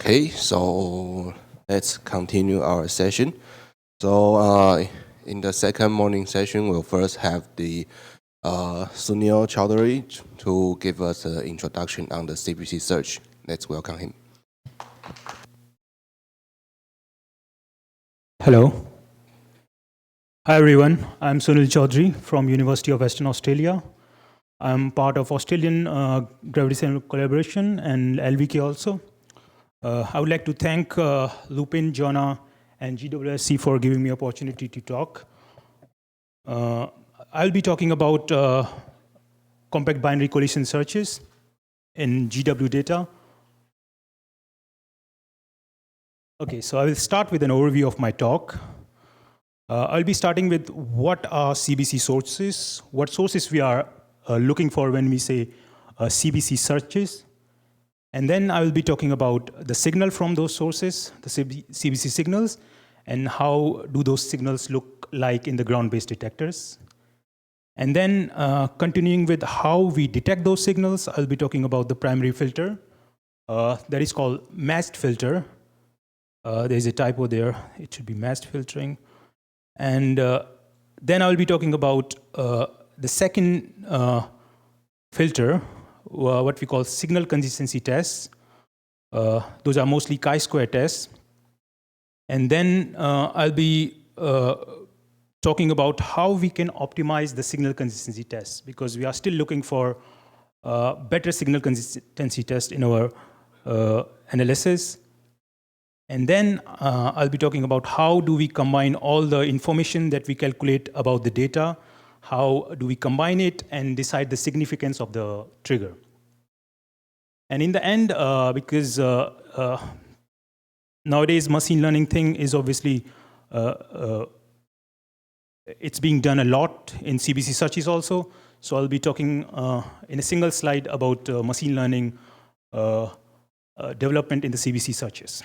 Okay, so let's continue our session. So in the second morning session, we'll first have the Sunil Choudhary to give us an introduction on the CBC search. Let's welcome him. Hello. Hi everyone, I'm Sunil Choudhary from University of Western Australia. I'm part of Australian Gravitational Collaboration and LVK also. I would like to thank Lupin, Jonna, and GWSC for giving me opportunity to talk. I'll be talking about compact binary collision searches in GW data. Okay, so I will start with an overview of my talk. I'll be starting with what are CBC sources, what sources we are looking for when we say CBC searches. And then I will be talking about the signal from those sources, the CBC signals, and how do those signals look like in the ground-based detectors. And then continuing with how we detect those signals, I'll be talking about the primary filter. That is called masked filter. There's a typo there. It should be masked filtering. And then I'll be talking about the second filter, what we call signal consistency tests. Those are mostly chi-square tests. And then I'll be talking about how we can optimize the signal consistency tests, because we are still looking for better signal consistency tests in our analysis. And then I'll be talking about how do we combine all the information that we calculate about the data, how do we combine it and decide the significance of the trigger. And in the end, because nowadays machine learning thing is obviously, it's being done a lot in CBC searches also. So I'll be talking in a single slide about machine learning development in the CBC searches.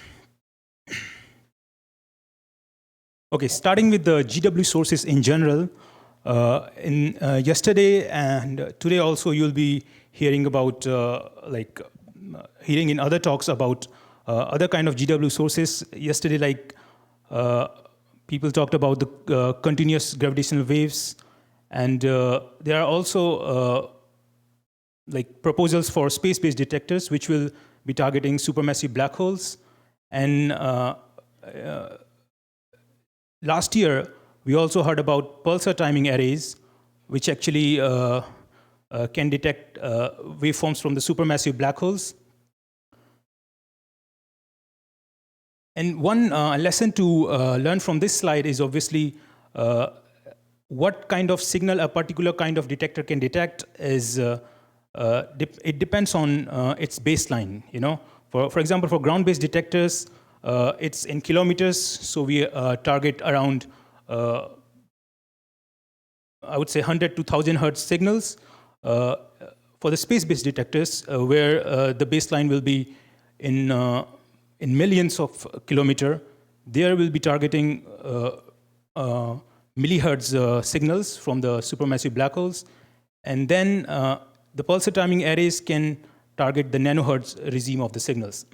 Okay, starting with the GW sources in general, yesterday and today also you'll be hearing about, hearing in other talks about other kind of GW sources. Yesterday, people talked about the continuous gravitational waves, and there are also proposals for space-based detectors which will be targeting supermassive black holes. And last year, we also heard about pulsar timing arrays, which actually can detect waveforms from the supermassive black holes. And one lesson to learn from this slide is obviously what kind of signal a particular kind of detector can detect is, it depends on its baseline. You know, for example, for ground-based detectors, it's in kilometers, so we target around, I would say 100 to 1000 hertz signals. For the space-based detectors, where the baseline will be in millions of kilometers, there will be targeting millihertz signals from the supermassive black holes. And then the pulsar timing arrays can target the nanohertz regime of the signals.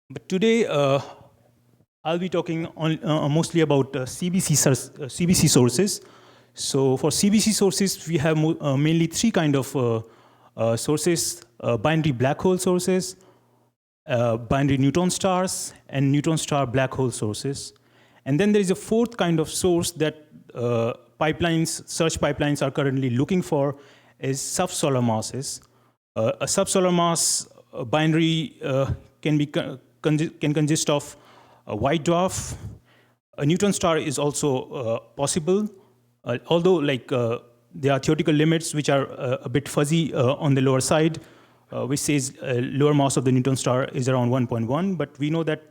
But today, I'll be talking mostly about CBC sources. So for CBC sources, we have mainly three kind of sources: binary black hole sources, binary neutron stars, and neutron star black hole sources. And then there is a fourth kind of source that search pipelines are currently looking for, is sub-solar masses. A sub-solar mass binary can consist of a white dwarf. A neutron star is also possible, although there are theoretical limits which are a bit fuzzy on the lower side, which says lower mass of the neutron star is around 1.1, but we know that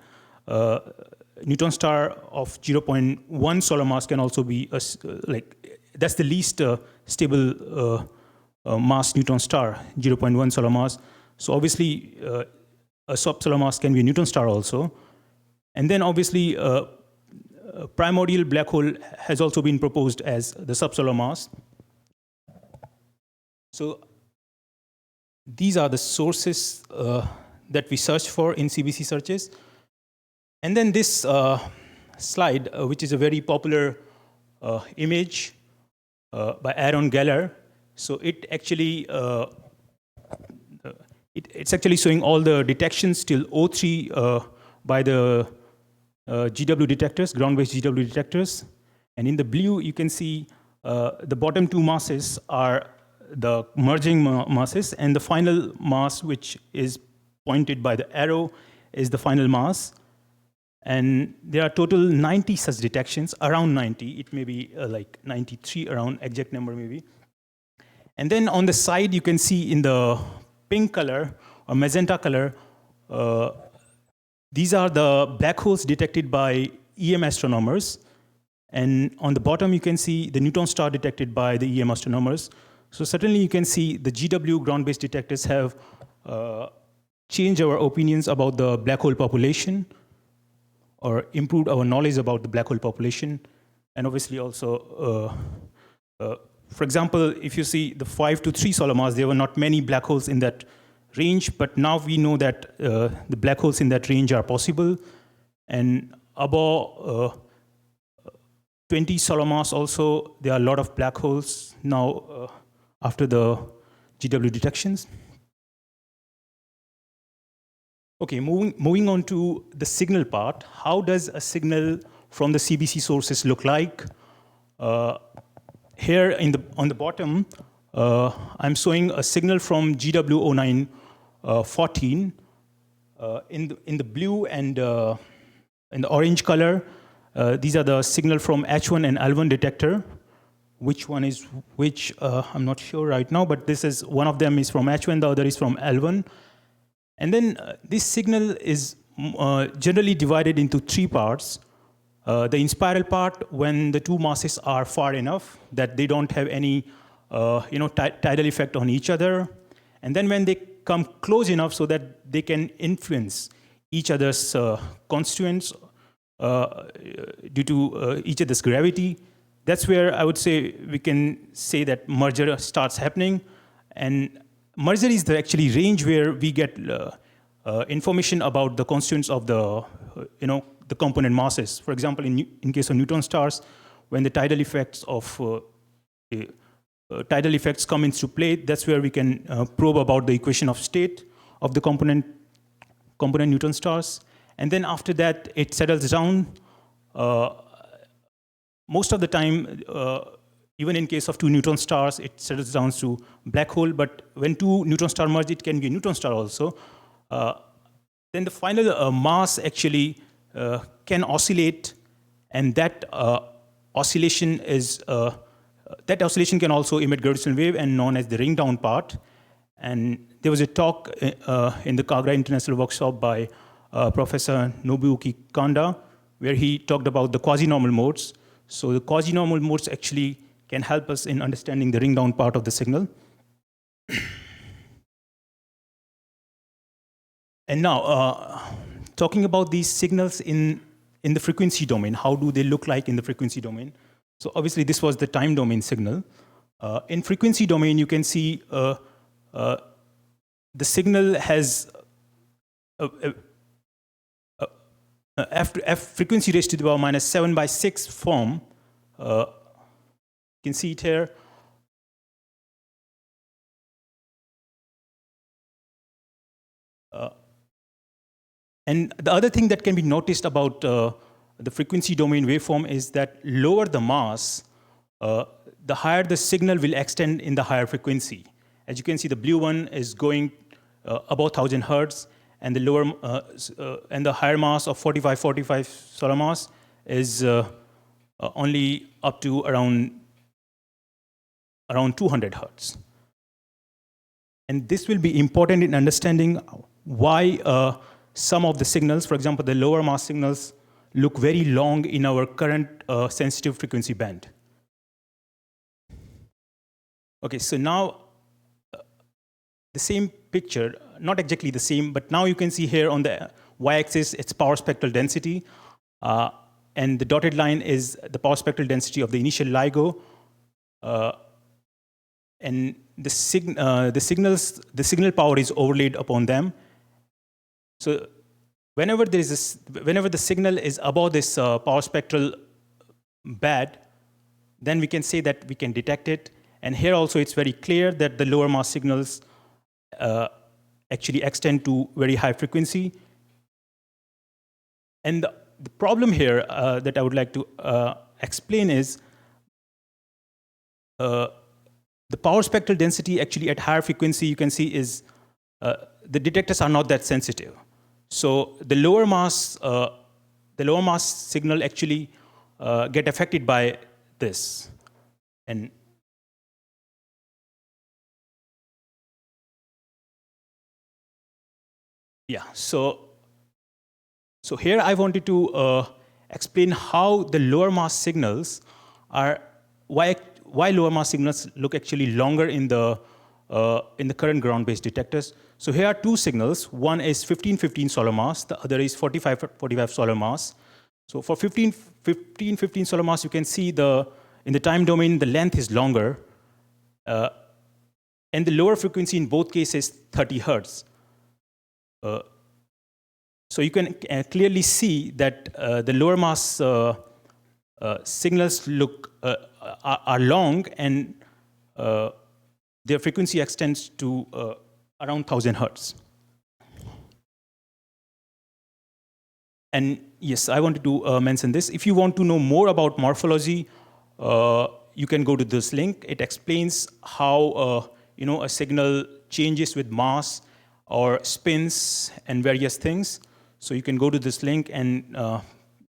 neutron star of 0.1 solar mass can also be, that's the least stable mass neutron star, 0.1 solar mass. So obviously, a sub-solar mass can be a neutron star also. And then obviously, primordial black hole has also been proposed as the sub-solar mass. So these are the sources that we search for in CBC searches. And then this slide, which is a very popular image by Aaron Geller. So it actually it's actually showing all the detections till O3 by the GW detectors, ground-based GW detectors. And in the blue, you can see the bottom two masses are the merging masses, and the final mass, which is pointed by the arrow, is the final mass. And there are total 90 such detections, around 90. It may be like 93, around exact number maybe. And then on the side, you can see in the pink color or magenta color, these are the black holes detected by EM astronomers. And on the bottom, you can see the neutron star detected by the EM astronomers. So certainly you can see the GW ground-based detectors have changed our opinions about the black hole population, or improved our knowledge about the black hole population. And obviously also, for example, if you see the 5 to 3 solar mass, there were not many black holes in that range, but now we know that the black holes in that range are possible. And above 20 solar mass also, there are a lot of black holes now after the GW detections. Okay, moving on to the signal part. How does a signal from the CBC sources look like? Here on the bottom, I'm showing a signal from GW0914 in the blue and in the orange color. These are the signal from H1 and L1 detector. Which one is which? I'm not sure right now, but this is one of them is from H1, the other is from L1. And then this signal is generally divided into 3 parts. The inspiral part, when the two masses are far enough that they don't have any tidal effect on each other. And then when they come close enough so that they can influence each other's constituents due to each other's gravity, that's where I would say we can say that merger starts happening. And merger is the actually range where we get information about the constituents of the component masses. For example, in case of neutron stars, when the tidal effects come into play, that's where we can probe about the equation of state of the component neutron stars. And then after that, it settles down. Most of the time, even in case of 2 neutron stars, it settles down to black hole. But when 2 neutron stars merge, it can be a neutron star also. Then the final mass actually can oscillate, and that oscillation can also emit gravitational wave and known as the ring down part. And there was a talk in the Kagra International Workshop by Professor Nobuyuki Kanda, where he talked about the quasi-normal modes. So the quasi-normal modes actually can help us in understanding the ring down part of the signal. And now, talking about these signals in the frequency domain, how do they look like in the frequency domain? So obviously, this was the time domain signal. In frequency domain, you can see the signal has f frequency raised to the power minus 7/6 form. You can see it here. And the other thing that can be noticed about the frequency domain waveform is that lower the mass, the higher the signal will extend in the higher frequency. As you can see, the blue one is going about 1000 hertz, and the lower and the higher mass of 45 solar mass is only up to around 200 hertz. And this will be important in understanding why some of the signals, for example, the lower mass signals, look very long in our current sensitive frequency band. Okay, so now the same picture, not exactly the same, but now you can see here on the y-axis, it's power spectral density. And the dotted line is the power spectral density of the initial LIGO. And the signal power is overlaid upon them. So whenever the signal is above this power spectral band, then we can say that we can detect it. And here also it's very clear that the lower mass signals actually extend to very high frequency. And the problem here that I would like to explain is the power spectral density actually at higher frequency, you can see, is the detectors are not that sensitive. So the lower mass signal actually get affected by this. And yeah, so here I wanted to explain how the lower mass signals are, why lower mass signals look actually longer in the current ground-based detectors. So here are two signals. One is 1515 solar mass. The other is 4545 solar mass. So for 1515 solar mass, you can see in the time domain, the length is longer. And the lower frequency in both cases, 30 hertz. So you can clearly see that the lower mass signals are long, and their frequency extends to around 1000 hertz. And yes, I wanted to mention this. If you want to know more about morphology, you can go to this link. It explains how a signal changes with mass or spins and various things. So you can go to this link and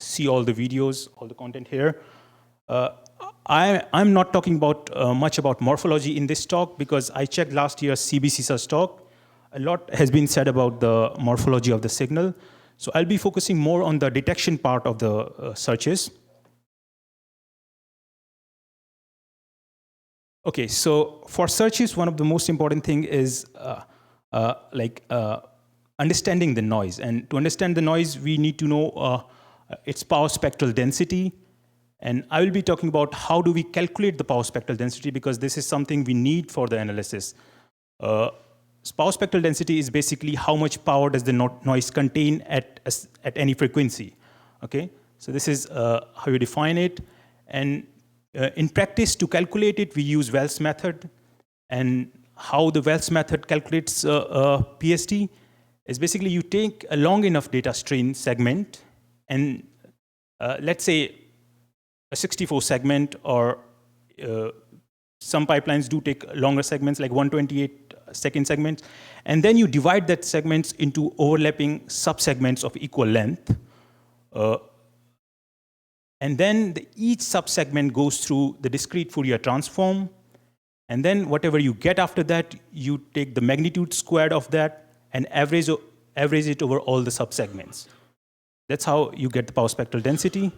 see all the videos, all the content here. I'm not talking about much about morphology in this talk because I checked last year's CBC search talk. A lot has been said about the morphology of the signal. So I'll be focusing more on the detection part of the searches. Okay, so for searches, one of the most important thing is understanding the noise. And to understand the noise, we need to know its power spectral density. And I will be talking about how do we calculate the power spectral density, because this is something we need for the analysis. Power spectral density is basically how much power does the noise contain at any frequency. Okay, so this is how you define it. And in practice, to calculate it, we use Wells method. And how the Wells method calculates PSD is basically you take a long enough data stream segment, and let's say a 64 segment, or some pipelines do take longer segments, like 128-second segments, and then you divide that segments into overlapping subsegments of equal length. And then each subsegment goes through the discrete Fourier transform, and then whatever you get after that, you take the magnitude squared of that and average it over all the subsegments. That's how you get the power spectral density.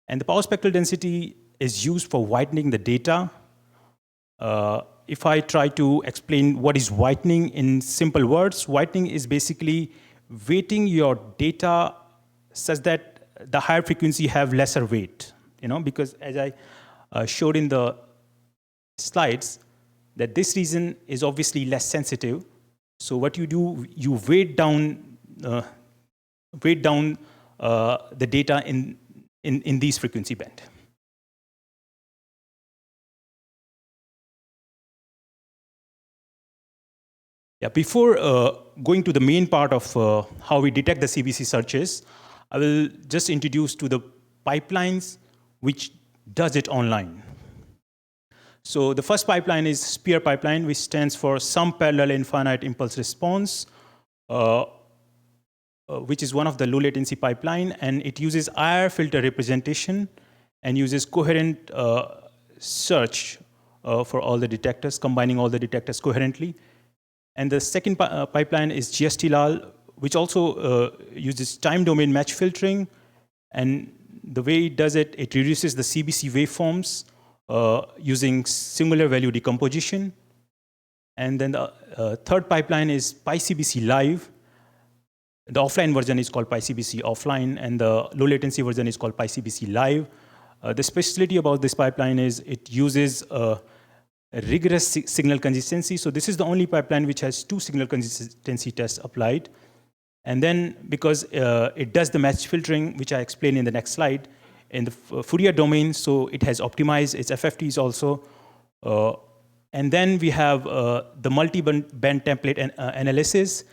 And the power spectral density is used for whitening the data. If I try to explain what is whitening in simple words, whitening is basically weighting your data such that the higher frequency have lesser weight. Because as I showed in the slides, that this region is obviously less sensitive. So what you do, you weight down the data in these frequency band. Yeah, before going to the main part of how we detect the CBC searches, I will just introduce to the pipelines which does it online. So the first pipeline is SPEAR pipeline, which stands for Some Parallel Infinite Impulse Response, which is one of the low latency pipeline, and it uses IR filter representation and uses coherent search for all the detectors, combining all the detectors coherently. And the second pipeline is GST-LAL, which also uses time domain match filtering. And the way it does it, it reduces the CBC waveforms using singular value decomposition. And then the third pipeline is PyCBC Live. The offline version is called PyCBC Offline, and the low latency version is called PyCBC Live. The specialty about this pipeline is it uses rigorous signal consistency. So this is the only pipeline which has 2 signal consistency tests applied. And then because it does the match filtering, which I explain in the next slide, in the Fourier domain, so it has optimized its FFTs also. And then we have the multi-band template analysis,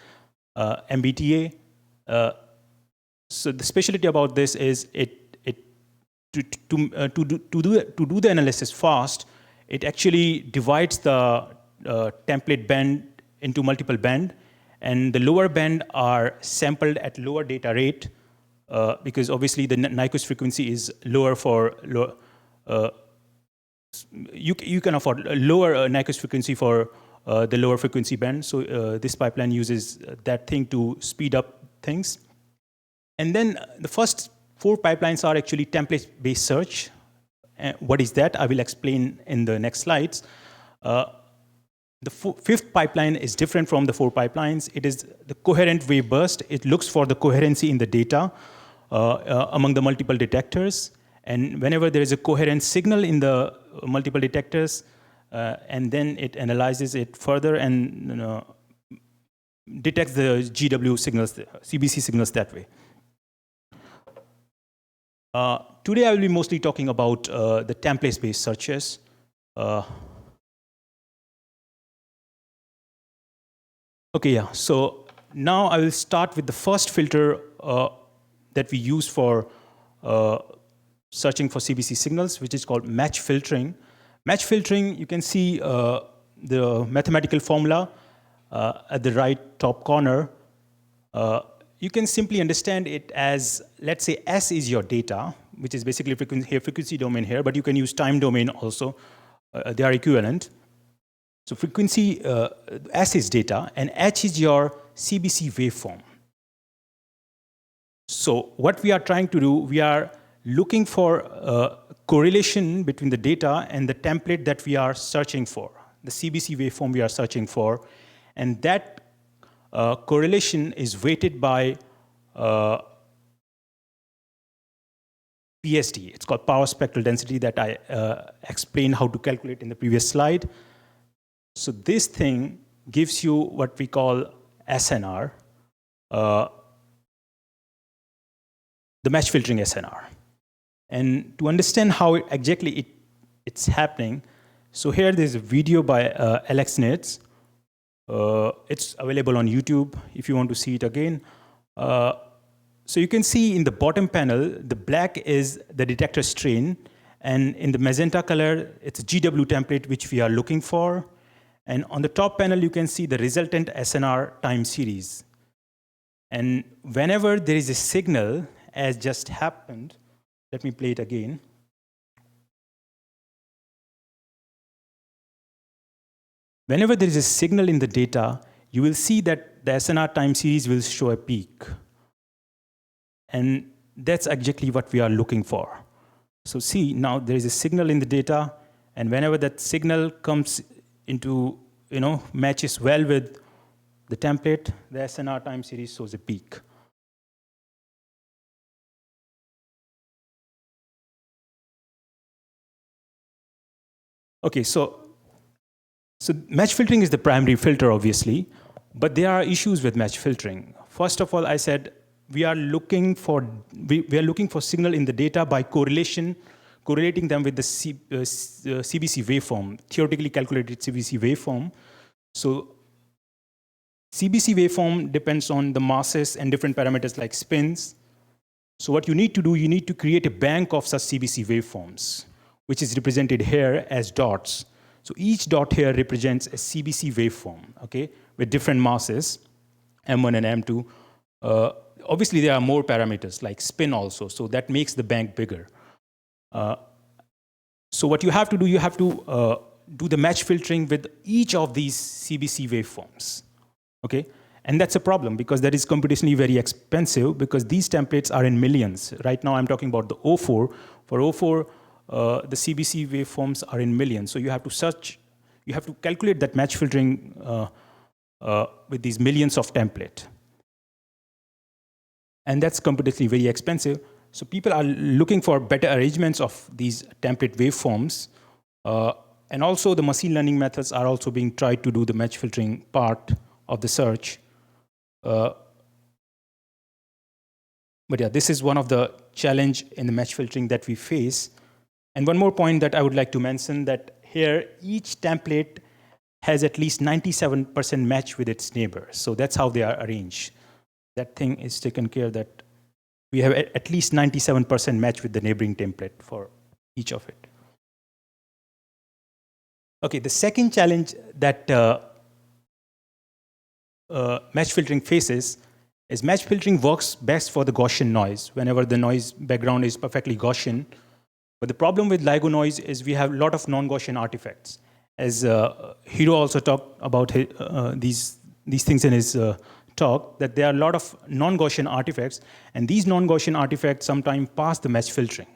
MBTA. So the specialty about this is to do the analysis fast, it actually divides the template band into multiple band, and the lower band are sampled at lower data rate because obviously the Nyquist frequency is lower for you can afford a lower Nyquist frequency for the lower frequency band. So this pipeline uses that thing to speed up things. And then the first 4 pipelines are actually template-based search. What is that? I will explain in the next slides. The 5th pipeline is different from the 4 pipelines. It is the coherent wave burst. It looks for the coherency in the data among the multiple detectors. And whenever there is a coherent signal in the multiple detectors, and then it analyzes it further and detects the GW signals, CBC signals that way. Today I will be mostly talking about the template-based searches. Okay, yeah, so now I will start with the first filter that we use for searching for CBC signals, which is called match filtering. Match filtering, you can see the mathematical formula at the right top corner. You can simply understand it as, let's say S is your data, which is basically frequency domain here, but you can use time domain also. They are equivalent. So frequency, S is data, and H is your CBC waveform. So what we are trying to do, we are looking for correlation between the data and the template that we are searching for, the CBC waveform we are searching for, and that correlation is weighted by PSD. It's called power spectral density that I explained how to calculate in the previous slide. So this thing gives you what we call SNR, the match filtering SNR. And to understand how exactly it's happening, so here there's a video by Alex Nitz. It's available on YouTube if you want to see it again. So you can see in the bottom panel, the black is the detector strain, and in the magenta color, it's a GW template which we are looking for. And on the top panel, you can see the resultant SNR time series. And whenever there is a signal, as just happened, let me play it again. Whenever there is a signal in the data, you will see that the SNR time series will show a peak. And that's exactly what we are looking for. So see, now there is a signal in the data, and whenever that signal comes into, matches well with the template, the SNR time series shows a peak. Okay, so match filtering is the primary filter, obviously, but there are issues with match filtering. First of all, I said we are looking for signal in the data by correlating them with the CBC waveform, theoretically calculated CBC waveform. So CBC waveform depends on the masses and different parameters like spins. So what you need to do, you need to create a bank of such CBC waveforms, which is represented here as dots. So each dot here represents a CBC waveform, okay, with different masses, M1 and M2. Obviously, there are more parameters like spin also, so that makes the bank bigger. So what you have to do, you have to do the match filtering with each of these CBC waveforms, okay? And that's a problem because that is computationally very expensive because these templates are in millions. Right now, I'm talking about the O4. For O4, the CBC waveforms are in millions. So you have to calculate that match filtering with these millions of template. And that's computationally very expensive. So people are looking for better arrangements of these template waveforms. And also the machine learning methods are also being tried to do the match filtering part of the search. But yeah, this is one of the challenge in the match filtering that we face. And one more point that I would like to mention, that here each template has at least 97% match with its neighbor. So that's how they are arranged. That thing is taken care that we have at least 97% match with the neighboring template for each of it. Okay, the second challenge that match filtering faces is match filtering works best for the Gaussian noise, whenever the noise background is perfectly Gaussian. But the problem with LIGO noise is we have a lot of non-Gaussian artifacts. As Hiro also talked about these things in his talk, that there are a lot of non-Gaussian artifacts, and these non-Gaussian artifacts sometimes pass the match filtering.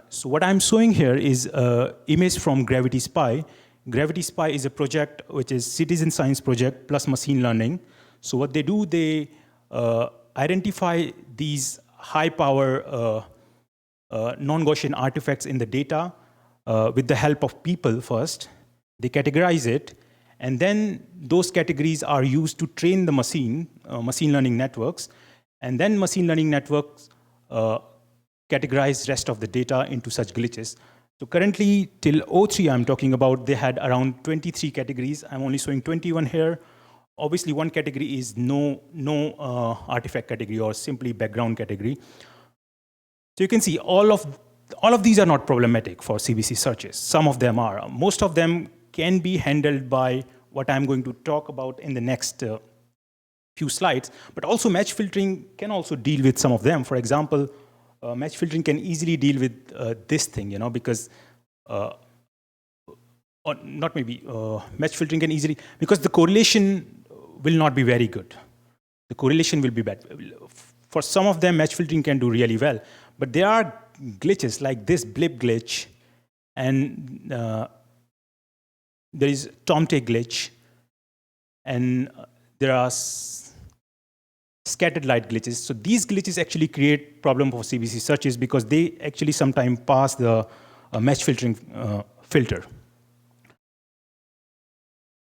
So what I'm showing here is an image from Gravity Spy. Gravity Spy is a project which is citizen science project plus machine learning. So what they do, they identify these high power non-Gaussian artifacts in the data with the help of people first. They categorize it, and then those categories are used to train the machine learning networks, and then machine learning networks categorize rest of the data into such glitches. So currently, till O3 I'm talking about, they had around 23 categories. I'm only showing 21 here. Obviously, one category is no artifact category or simply background category. So you can see all of these are not problematic for CBC searches. Some of them are. Most of them can be handled by what I'm going to talk about in the next few slides. But also match filtering can also deal with some of them. For example, match filtering can easily deal with this thing, because or not maybe match filtering can easily, because the correlation will not be very good. The correlation will be bad. For some of them, match filtering can do really well. But there are glitches like this blip glitch, and there is Tomte glitch, and there are scattered light glitches. So these glitches actually create problem for CBC searches because they actually sometimes pass the match filtering filter.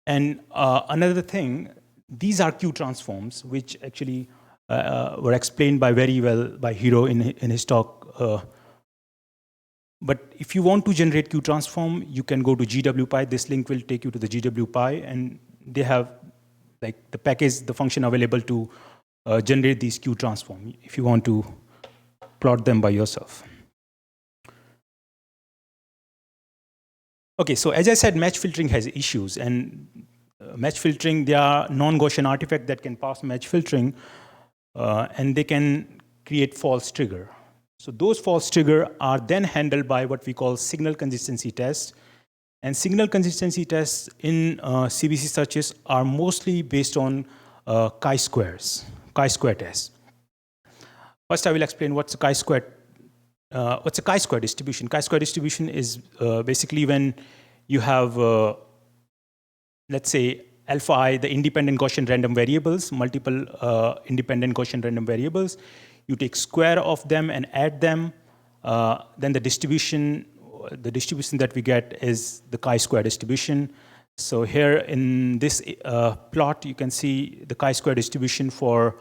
And another thing, these are Q transforms, which actually were explained very well by Hiro in his talk. But if you want to generate Q transform, you can go to GWPy. This link will take you to the GWPy, and they have like the package, the function available to generate these Q transform if you want to plot them by yourself. Okay, so as I said, match filtering has issues, and match filtering, there are non-Gaussian artifacts that can pass match filtering, and they can create false trigger. So those false trigger are then handled by what we call signal consistency tests. And signal consistency tests in CBC searches are mostly based on chi-square tests. First, I will explain what's a chi-square. What's a chi-square distribution? Chi-square distribution is basically when you have, let's say, alpha I, the independent Gaussian random variables, multiple independent Gaussian random variables. You take square of them and add them. Then the distribution that we get is the chi-square distribution. So here in this plot, you can see the chi-square distribution for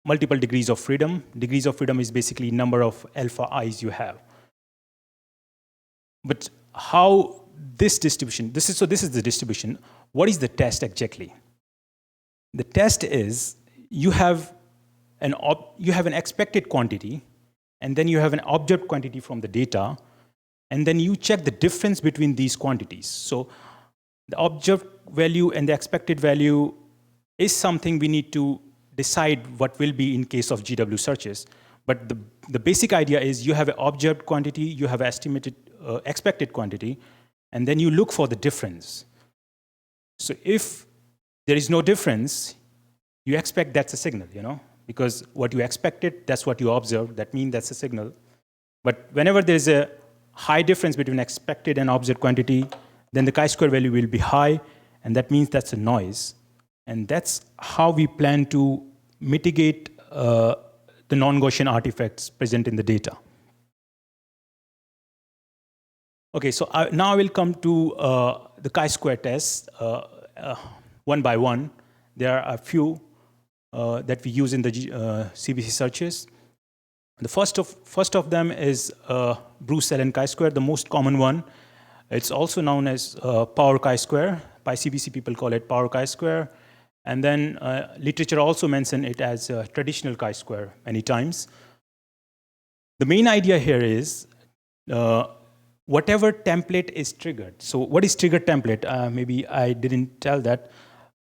multiple degrees of freedom. Degrees of freedom is basically number of alpha i's you have. But how this distribution, this is the distribution. What is the test exactly? The test is you have an expected quantity, and then you have an observed quantity from the data, and then you check the difference between these quantities. So the observed value and the expected value is something we need to decide what will be in case of GW searches. But the basic idea is you have an observed quantity, you have estimated expected quantity, and then you look for the difference. So if there is no difference, you expect that's a signal, because what you expected, that's what you observed, that means that's a signal. But whenever there's a high difference between expected and observed quantity, then the chi-square value will be high, and that means that's a noise. And that's how we plan to mitigate the non-Gaussian artifacts present in the data. Okay, so now I will come to the chi-square test one by one. There are a few that we use in the CBC searches. The first of them is Bruce-Allen chi-square, the most common one. It's also known as power chi-square. By CBC, people call it power chi-square. And then literature also mention it as traditional chi-square many times. The main idea here is whatever template is triggered. So what is triggered template? Maybe I didn't tell that.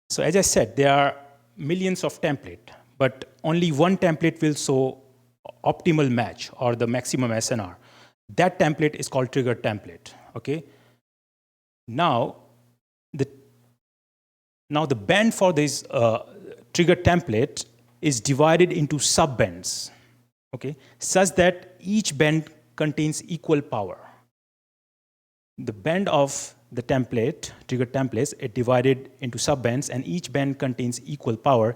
So as I said, there are millions of templates, but only one template will show optimal match or the maximum SNR. That template is called triggered template. Okay. Now the band for this triggered template is divided into sub-bands, okay, such that each band contains equal power. The band of the template, triggered templates, is divided into sub-bands, and each band contains equal power.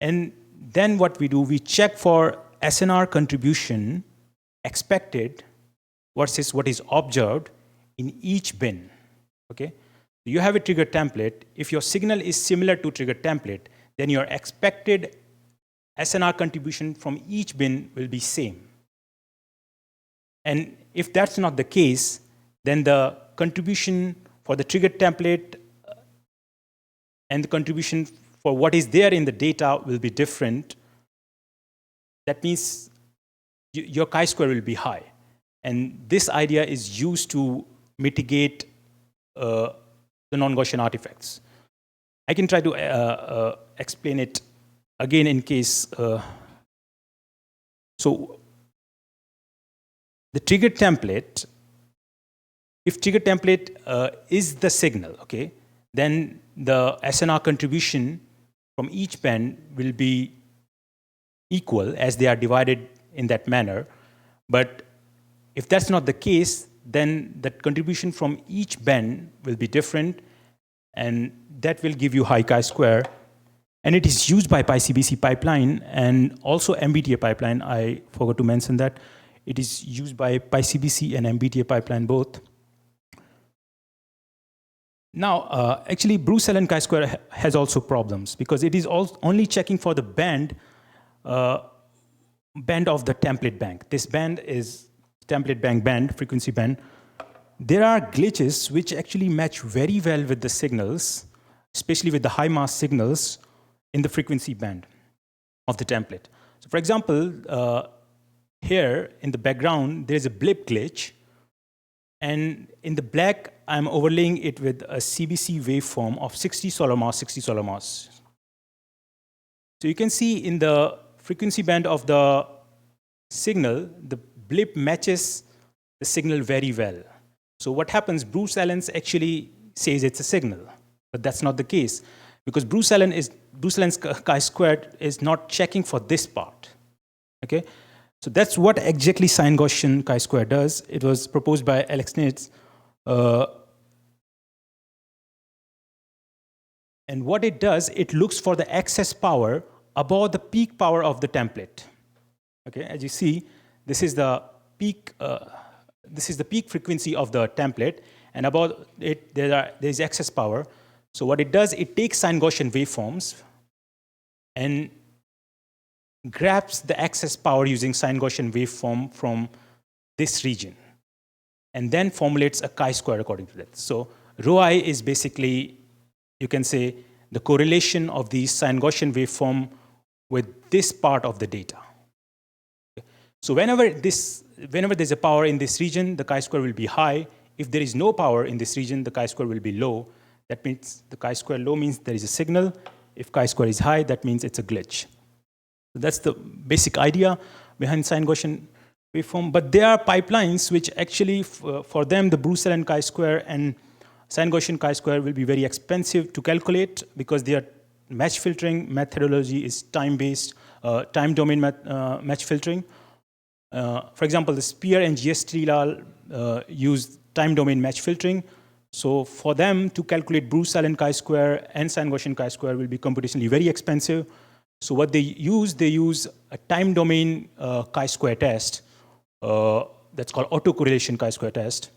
And then what we do, we check for SNR contribution expected versus what is observed in each bin, okay? You have a triggered template. If your signal is similar to triggered template, then your expected SNR contribution from each bin will be same. And if that's not the case, then the contribution for the triggered template and the contribution for what is there in the data will be different. That means your chi-square will be high. And this idea is used to mitigate the non-Gaussian artifacts. I can try to explain it again in case. So the triggered template, if triggered template is the signal, okay, then the SNR contribution from each band will be equal as they are divided in that manner. But if that's not the case, then the contribution from each band will be different, and that will give you high chi-square. And it is used by PyCBC pipeline and also MBTA pipeline. I forgot to mention that. It is used by PyCBC and MBTA pipeline both. Now, actually, Bruce-Allen chi-square has also problems because it is only checking for the band of the template bank. This band is template bank band, frequency band. There are glitches which actually match very well with the signals, especially with the high mass signals in the frequency band of the template. So for example, here in the background, there's a blip glitch. And in the black, I'm overlaying it with a CBC waveform of 60 solar mass, 60 solar mass. So you can see in the frequency band of the signal, the blip matches the signal very well. So what happens, Bruce-Allen's actually says it's a signal, but that's not the case because Bruce-Allen's chi-squared is not checking for this part, okay? So that's what exactly sine Gaussian chi-square does. It was proposed by Alex Nitz. And what it does, it looks for the excess power above the peak power of the template. Okay, as you see, this is the peak frequency of the template, and above it there is excess power. So what it does, it takes sine Gaussian waveforms and grabs the excess power using sine Gaussian waveform from this region, and then formulates a chi-square according to that. So rho I is basically, you can say, the correlation of the sine Gaussian waveform with this part of the data. So whenever there's a power in this region, the chi-square will be high. If there is no power in this region, the chi-square will be low. That means the chi-square low means there is a signal. If chi-square is high, that means it's a glitch. So that's the basic idea behind sine Gaussian waveform. But there are pipelines which actually, for them, the Bruce-Allen chi-square and sine Gaussian chi-square will be very expensive to calculate because their match filtering methodology is time-based, time domain match filtering. For example, the Spear and GS3LAL use time domain match filtering. So for them to calculate Bruce-Allen chi-square and sine Gaussian chi-square will be computationally very expensive. So what they use a time domain chi-square test that's called autocorrelation chi-square test.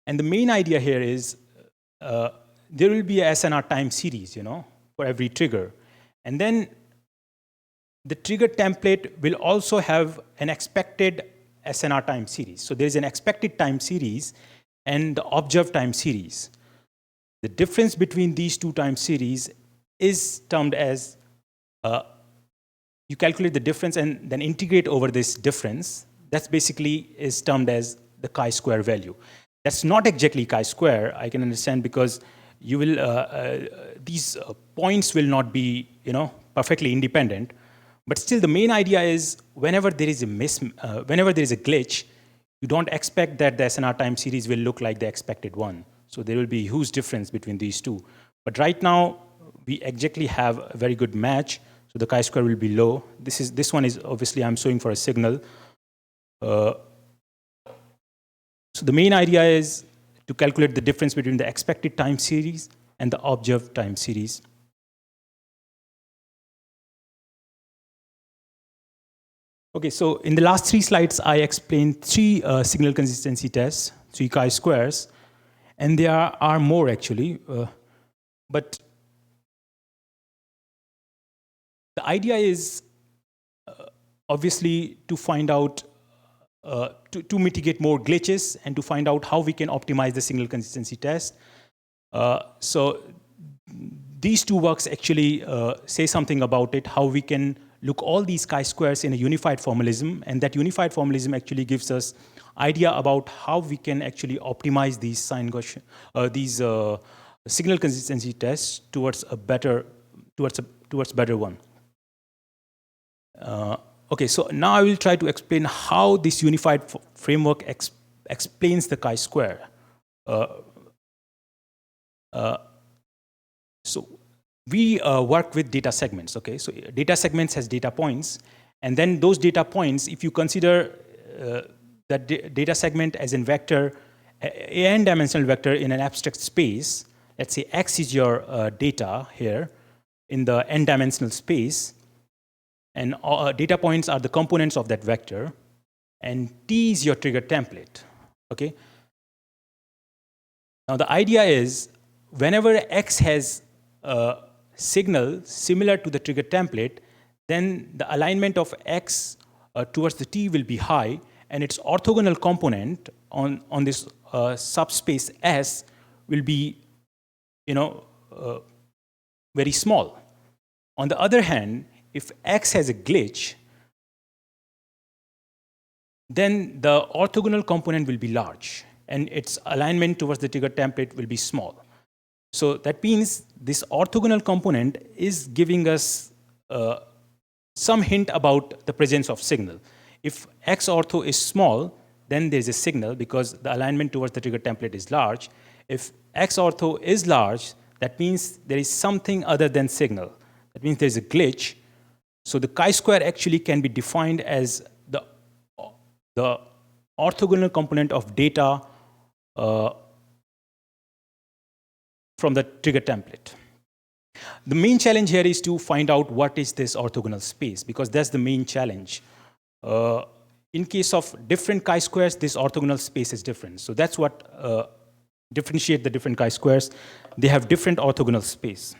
And the main idea here is there will be a SNR time series, for every trigger. And then the trigger template will also have an expected SNR time series. So there's an expected time series and the observed time series. The difference between these two time series is termed as, you calculate the difference and then integrate over this difference. That's basically is termed as the chi-square value. That's not exactly chi-square, I can understand, because you will, these points will not be, perfectly independent. But still, the main idea is whenever there is a whenever there is a glitch, you don't expect that the SNR time series will look like the expected one. So there will be a huge difference between these two. But right now, we exactly have a very good match. So the chi-square will be low. This one is obviously I'm showing for a signal. So the main idea is to calculate the difference between the expected time series and the observed time series. Okay, so in the last 3 slides, I explained 3 signal consistency tests, 3 chi-squares, and there are more actually. But the idea is obviously to find out, to mitigate more glitches and to find out how we can optimize the signal consistency test. So these 2 works actually say something about it, how we can look all these chi-squares in a unified formalism, and that unified formalism actually gives us idea about how we can actually optimize these signal consistency tests towards a better one. Okay, so now I will try to explain how this unified framework explains the chi-square. So we work with data segments, okay? So data segments has data points, and then those data points, if you consider that data segment as a vector, an n-dimensional vector in an abstract space, let's say X is your data here in the n-dimensional space, and data points are the components of that vector, and T is your trigger template, okay? Now the idea is, whenever X has a signal similar to the trigger template, then the alignment of X towards the T will be high, and its orthogonal component on this subspace S will be, very small. On the other hand, if X has a glitch, then the orthogonal component will be large, and its alignment towards the trigger template will be small. So that means this orthogonal component is giving us some hint about the presence of signal. If X ortho is small, then there's a signal because the alignment towards the trigger template is large. If X ortho is large, that means there is something other than signal. That means there's a glitch. So the chi-square actually can be defined as the orthogonal component of data from the trigger template. The main challenge here is to find out what is this orthogonal space, because that's the main challenge. In case of different chi-squares, this orthogonal space is different. So that's what differentiate the different chi-squares. They have different orthogonal space.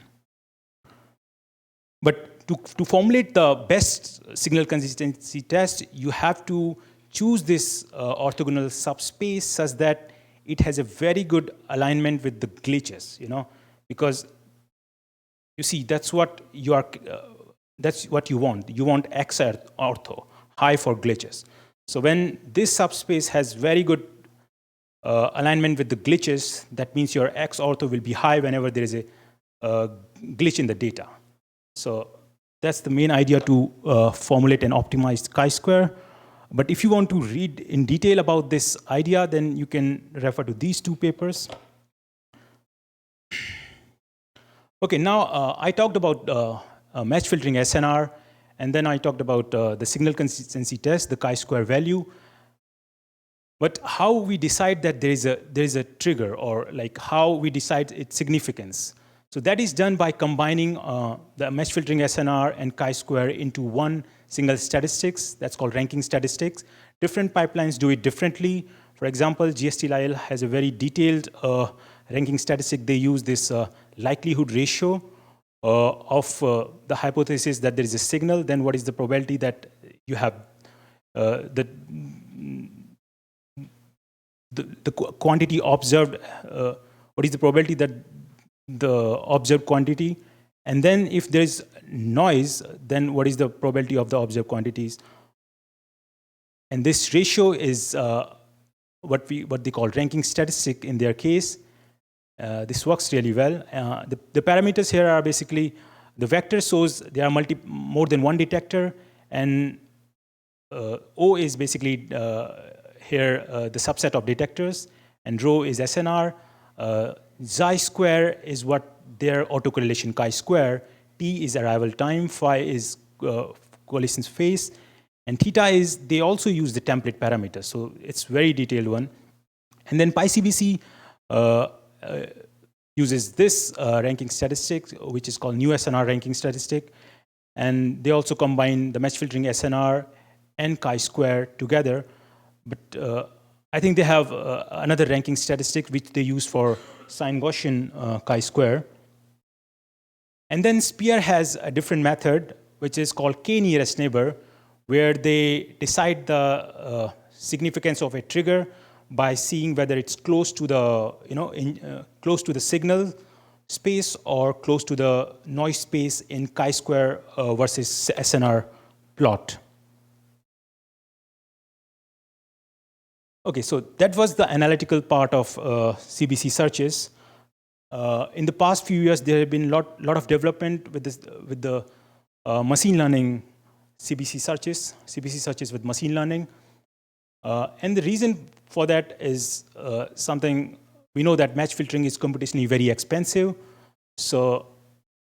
But to formulate the best signal consistency test, you have to choose this orthogonal subspace such that it has a very good alignment with the glitches, because you see that's what you are. That's what you want. You want X ortho, high for glitches. So when this subspace has very good alignment with the glitches, that means your X ortho will be high whenever there is a glitch in the data. So that's the main idea to formulate an optimized chi-square. But if you want to read in detail about this idea, then you can refer to these 2 papers. Okay, now I talked about match filtering SNR, and then I talked about the signal consistency test, the chi-square value. But how we decide that there is a trigger, or like how we decide its significance. So that is done by combining the match filtering SNR and chi-square into one single statistics. That's called ranking statistics. Different pipelines do it differently. For example, GST-LIL has a very detailed ranking statistic. They use this likelihood ratio of the hypothesis that there is a signal, then what is the probability that you have the quantity observed, what is the probability that the observed quantity, and then if there is noise, then what is the probability of the observed quantities. And this ratio is what they call ranking statistic in their case. This works really well. The parameters here are basically the vector shows there are more than one detector, and O is basically here the subset of detectors, and rho is SNR. Xi square is what their autocorrelation chi-square. T is arrival time. Phi is coalescence phase. And theta is, they also use the template parameter. So it's very detailed one. And then PyCBC uses this ranking statistic, which is called new SNR ranking statistic. And they also combine the match filtering SNR and chi-square together. But I think they have another ranking statistic which they use for sine Gaussian chi-square. And then Spear has a different method, which is called k-nearest neighbor, where they decide the significance of a trigger by seeing whether it's close to the, close to the signal space or close to the noise space in chi-square versus SNR plot. Okay, so that was the analytical part of CBC searches. In the past few years, there have been a lot of development with the machine learning CBC searches with machine learning. And the reason for that is something, we know that match filtering is computationally very expensive. So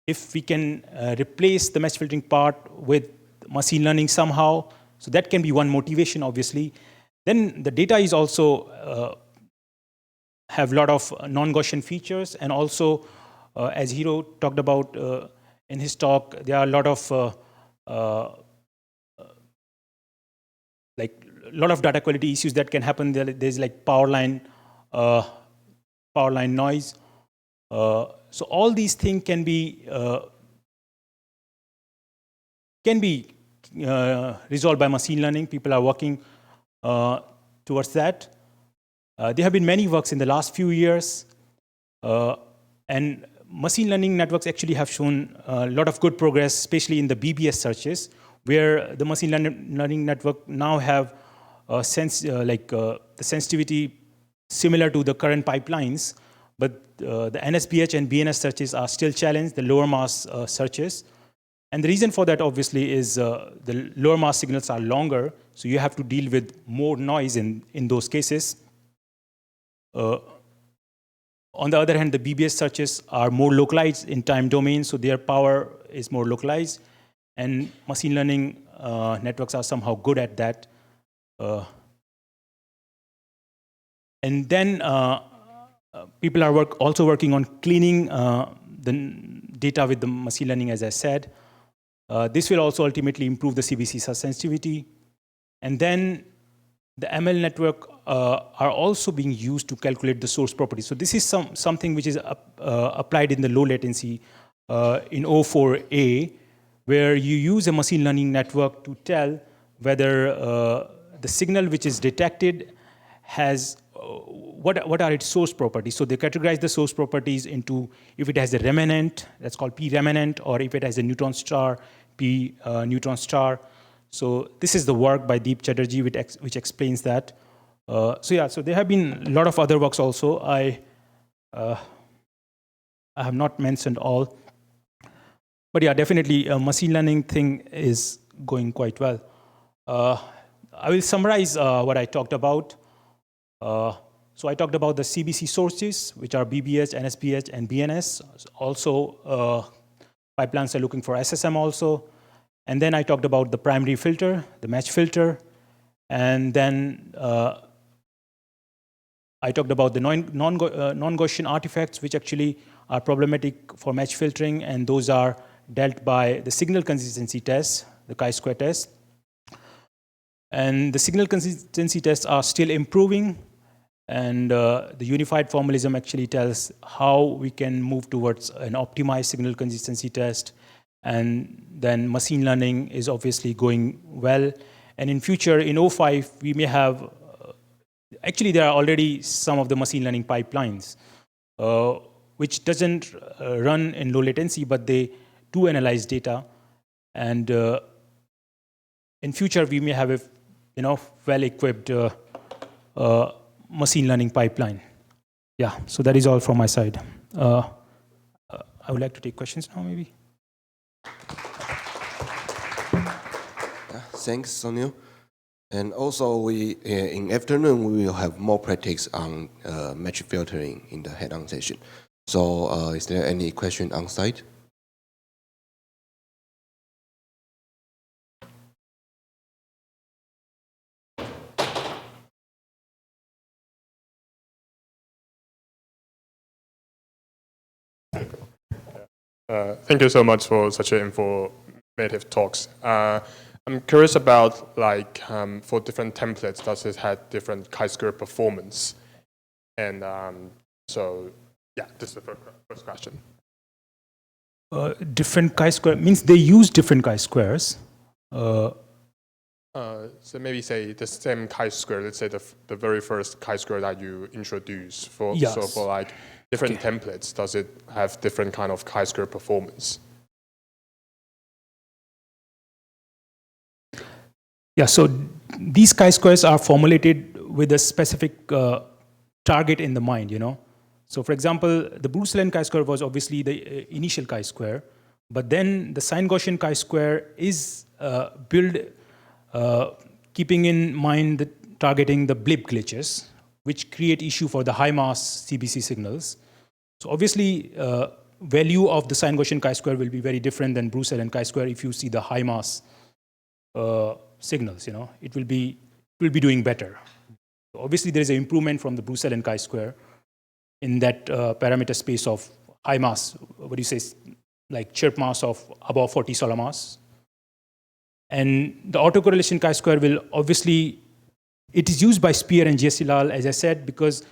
if we can replace the match filtering part with machine learning somehow, so that can be one motivation, obviously. Then the data is also have a lot of non-Gaussian features, and also, as Hiro talked about in his talk, there are a lot of like a lot of data quality issues that can happen. There's like power line noise. So all these things can be resolved by machine learning. People are working towards that. There have been many works in the last few years, and machine learning networks actually have shown a lot of good progress, especially in the BBS searches, where the machine learning network now have the sensitivity similar to the current pipelines, but the NSBH and BNS searches are still challenged, the lower mass searches. And the reason for that, obviously, is the lower mass signals are longer, so you have to deal with more noise in those cases. On the other hand, the BBS searches are more localized in time domain, so their power is more localized. And machine learning networks are somehow good at that. And then people are also working on cleaning the data with the machine learning, as I said. This will also ultimately improve the CBC search sensitivity. And then the ML network are also being used to calculate the source properties. So this is something which is applied in the low latency in O4A, where you use a machine learning network to tell whether the signal which is detected has, what are its source properties. So they categorize the source properties into if it has a remnant, that's called P remnant, or if it has a neutron star, P neutron star. So this is the work by Deep Chatterjee which explains that. So yeah, so there have been a lot of other works also. I have not mentioned all. But yeah, definitely a machine learning thing is going quite well. I will summarize what I talked about. So I talked about the CBC sources, which are BBH, NSBH, and BNS. Also, pipelines are looking for SSM also. And then I talked about the primary filter, the match filter. And then I talked about the non-Gaussian artifacts, which actually are problematic for match filtering, and those are dealt by the signal consistency test, the chi-square test. And the signal consistency tests are still improving. And the unified formalism actually tells how we can move towards an optimized signal consistency test. And then machine learning is obviously going well. And in future, in O5, we may have, actually there are already some of the machine learning pipelines, which doesn't run in low latency, but they do analyze data. And in future, we may have a well-equipped machine learning pipeline. Yeah, so that is all from my side. I would like to take questions now, maybe. Thanks, Sunil. And also, we in afternoon we will have more practice on match filtering in the head-on session. So, is there any question on site? Thank you so much for such informative talks. I'm curious about, like, for different templates, does it have different chi-square performance? And so, yeah, this is the first question. Different chi-square means they use different chi-squares. So maybe say the same chi-square, let's say the very first chi-square that you introduce. Yes. So for like different templates, does it have different kind of chi-square performance? Yeah, so these chi-squares are formulated with a specific target in the mind, So for example, the Bruce-Lane chi-square was obviously the initial chi-square, but then the sine-Gaussian chi-square is built keeping in mind targeting the blip glitches, which create issue for the high mass CBC signals. So obviously, value of the sine-Gaussian chi-square will be very different than Bruce-Lane chi-square if you see the high mass signals. It will be doing better. So obviously, there is an improvement from the Bruce-Lane chi-square in that parameter space of high mass. What do you say? Like chirp mass of above 40 solar mass. And the autocorrelation chi-square will obviously, it is used by Spear and GST-Lal, as I said, because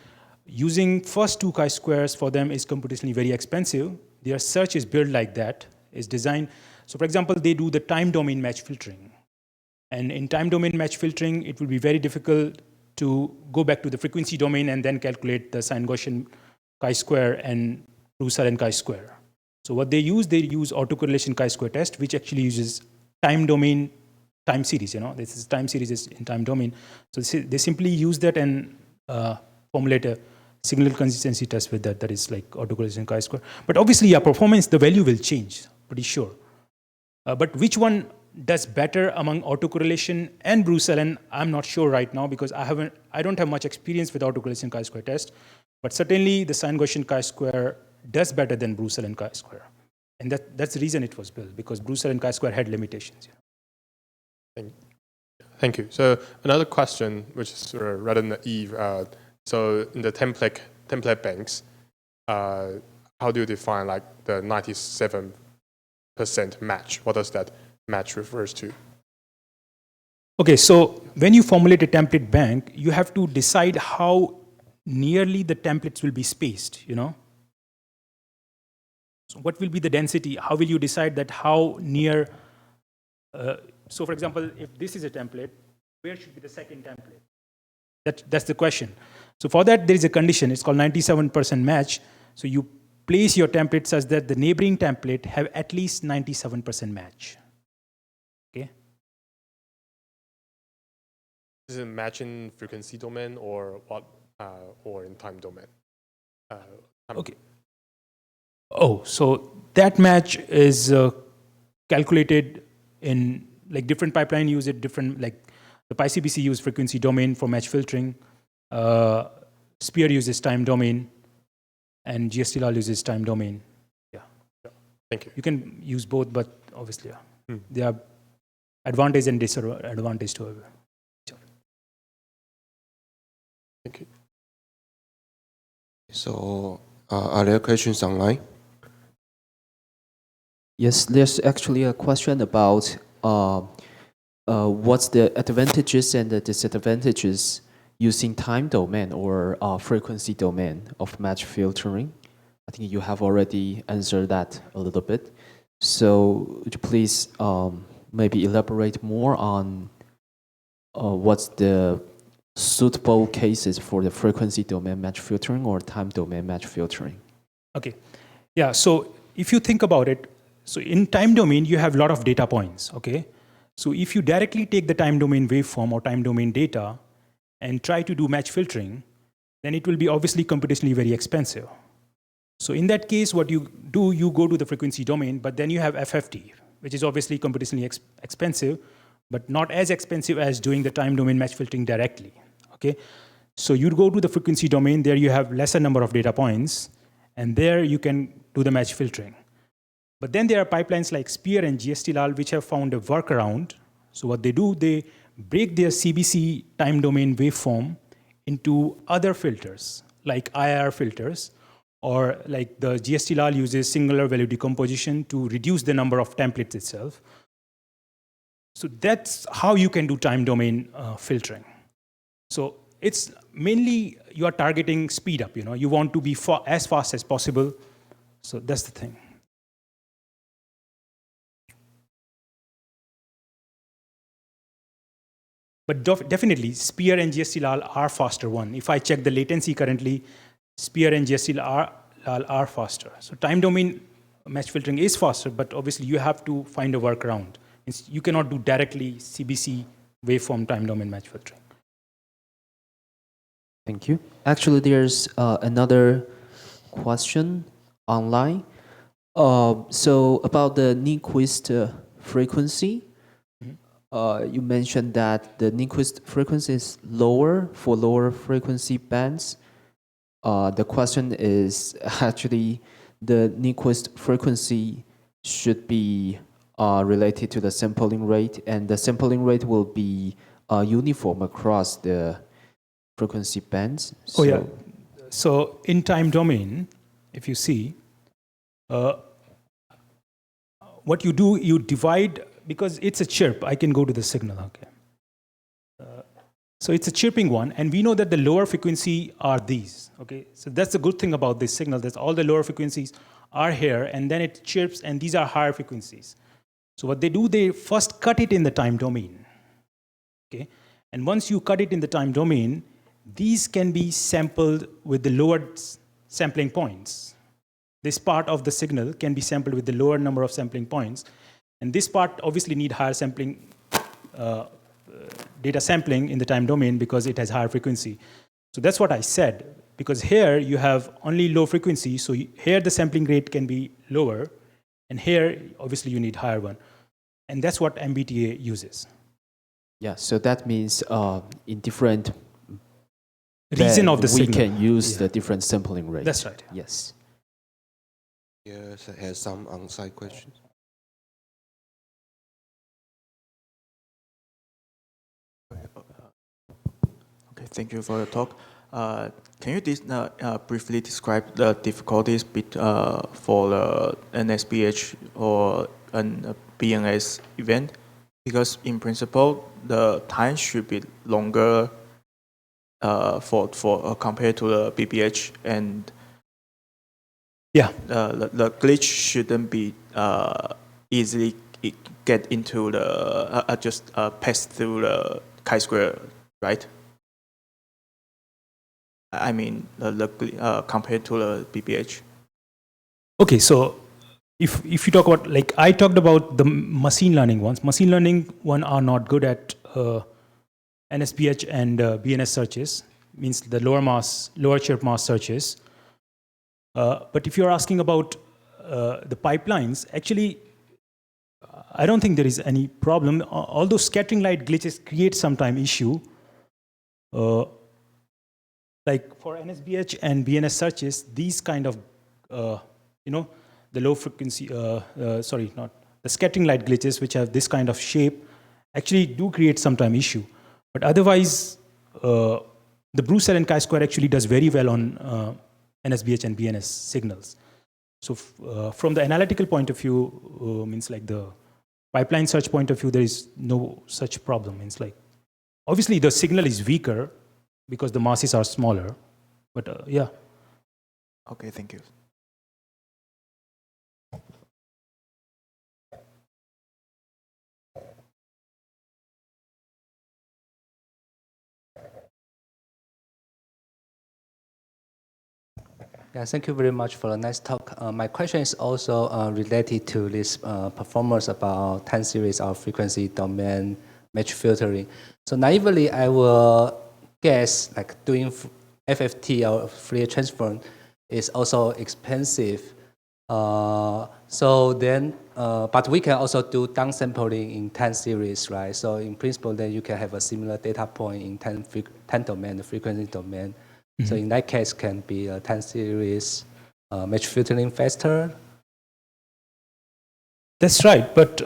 using first two chi-squares for them is computationally very expensive. Their search is built like that, is designed. So for example, they do the time domain match filtering. And in time domain match filtering, it will be very difficult to go back to the frequency domain and then calculate the sine-Gaussian chi-square and Bruce-Lane chi-square. So what they use autocorrelation chi-square test, which actually uses time domain time series. This is time series is in time domain. So they simply use that and formulate a signal consistency test with that. That is like autocorrelation chi-square. But obviously, performance, the value will change, pretty sure. But which one does better among autocorrelation and Bruce-Lane, I'm not sure right now because I don't have much experience with autocorrelation chi-square test. But certainly, the sine-Gaussian chi-square does better than Bruce-Lane chi-square. And that's the reason it was built, because Bruce-Lane chi-square had limitations. Thank you. So another question, which is rather naive. So in the template banks, how do you define like the 97% match? What does that match refers to? Okay, so when you formulate a template bank, you have to decide how nearly the templates will be spaced, So what will be the density? How will you decide that how near? So for example, if this is a template, where should be the second template? That's the question. So for that, there is a condition. It's called 97% match. So you place your template such that the neighboring template have at least 97% match. Okay. Is it match in frequency domain or what? Or in time domain? Okay. Oh, so that match is calculated in like different pipeline use it different, like the PyCBC use frequency domain for match filtering. Spear uses time domain, and GST-Lal uses time domain. Yeah. Thank you. You can use both, but obviously, there are advantage and disadvantage to it. Thank you. So, are there questions online? Yes, there's actually a question about what's the advantages and the disadvantages using time domain or frequency domain of match filtering. I think you have already answered that a little bit. So would you please maybe elaborate more on what's the suitable cases for the frequency domain match filtering or time domain match filtering? Okay. Yeah, so if you think about it, so in time domain, you have a lot of data points, okay? So if you directly take the time domain waveform or time domain data and try to do match filtering, then it will be obviously computationally very expensive. So in that case, what you do, you go to the frequency domain, but then you have FFT, which is obviously computationally expensive, but not as expensive as doing the time domain match filtering directly, okay? So you go to the frequency domain, there you have lesser number of data points, and there you can do the match filtering. But then there are pipelines like Spear and GST-LAL which have found a workaround. So what they do, they break their CBC time domain waveform into other filters, like IR filters, or like the GST-LAL uses singular value decomposition to reduce the number of templates itself. So that's how you can do time domain filtering. So it's mainly you are targeting speed up, you want to be as fast as possible. So that's the thing. But definitely, Spear and GST-LAL are faster one. If I check the latency currently, Spear and GST-LAL are faster. So time domain match filtering is faster, but obviously you have to find a workaround. You cannot do directly CBC waveform time domain match filtering. Thank you. Actually, there's another question online. So about the Nyquist frequency, you mentioned that the Nyquist frequency is lower for lower frequency bands. The question is actually the Nyquist frequency should be related to the sampling rate, and the sampling rate will be uniform across the frequency bands. So, yeah. So in time domain, if you see, what you do, you divide, because it's a chirp, I can go to the signal, okay. So it's a chirping one, and we know that the lower frequency are these, okay. So that's the good thing about this signal, that all the lower frequencies are here, and then it chirps, and these are higher frequencies. So what they do, they first cut it in the time domain, okay. And once you cut it in the time domain, these can be sampled with the lower sampling points. This part of the signal can be sampled with the lower number of sampling points. And this part obviously need higher sampling, data sampling in the time domain because it has higher frequency. So that's what I said, because here you have only low frequency, so here the sampling rate can be lower, and here obviously you need higher one. And that's what MBTA uses. Yeah, so that means in different region of the signal, we can use the different sampling rate. That's right. Yes. Yes, I have some on-site questions. Okay, thank you for your talk. Can you briefly describe the difficulties for the NSBH or an BNS event? Because in principle, the time should be longer for compared to the BBH, and yeah, the glitch shouldn't be easily get into the just pass through the chi-square, right? I mean, compared to the BBH. Okay, so if you talk about, like I talked about the machine learning ones. Machine learning one are not good at NSBH and BNS searches, means the lower chirp mass searches. But if you're asking about the pipelines, actually, I don't think there is any problem. Although scattering light glitches create sometimes issue. Like for NSBH and BNS searches, these kind of, the low frequency, the scattering light glitches, which have this kind of shape, actually do create sometimes issue. But otherwise, the Brussels and chi-square actually does very well on NSBH and BNS signals. So from the analytical point of view, means like the pipeline search point of view, there is no such problem. Means like, obviously the signal is weaker because the masses are smaller. But yeah. Okay, thank you. Yeah, thank you very much for the nice talk. My question is also related to this performance about time series of frequency domain match filtering. So naively, I will guess like doing FFT or Fourier transform is also expensive. So then, but we can also do downsampling in time series, right? So in principle, then you can have a similar data point in time domain, the frequency domain. So in that case, can be a time series match filtering faster. That's right. But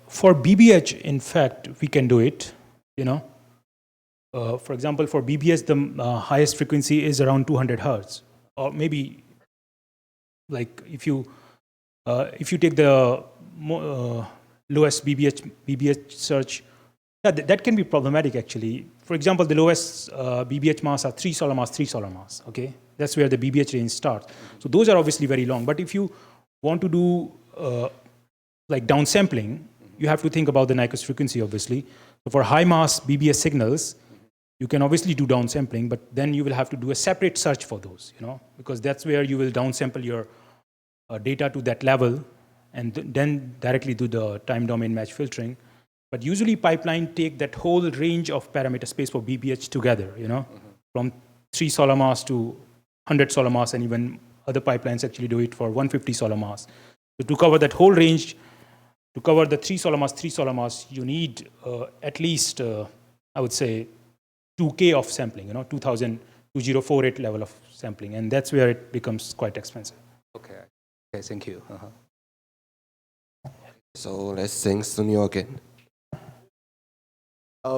for BBH, in fact, we can do it. You know, for example, for BBH, the highest frequency is around 200 hertz, or maybe like if you take the lowest BBH search, yeah, that can be problematic actually. For example, the lowest BBH mass are 3 solar mass, okay? That's where the BBH range starts. So those are obviously very long. But if you want to do like downsampling, you have to think about the Nyquist frequency, obviously. So for high mass BBS signals, you can obviously do downsampling, but then you will have to do a separate search for those, you know, because that's where you will downsample your data to that level and then directly do the time domain match filtering. But usually pipeline take that whole range of parameter space for BBH together, you know, from 3 solar mass to 100 solar mass, and even other pipelines actually do it for 150 solar mass. So to cover that whole range, to cover the 3 solar mass, you need at least, I would say, 2K of sampling, you know, 2048 level of sampling, and that's where it becomes quite expensive. Okay, thank you. So let's thank Sunil again.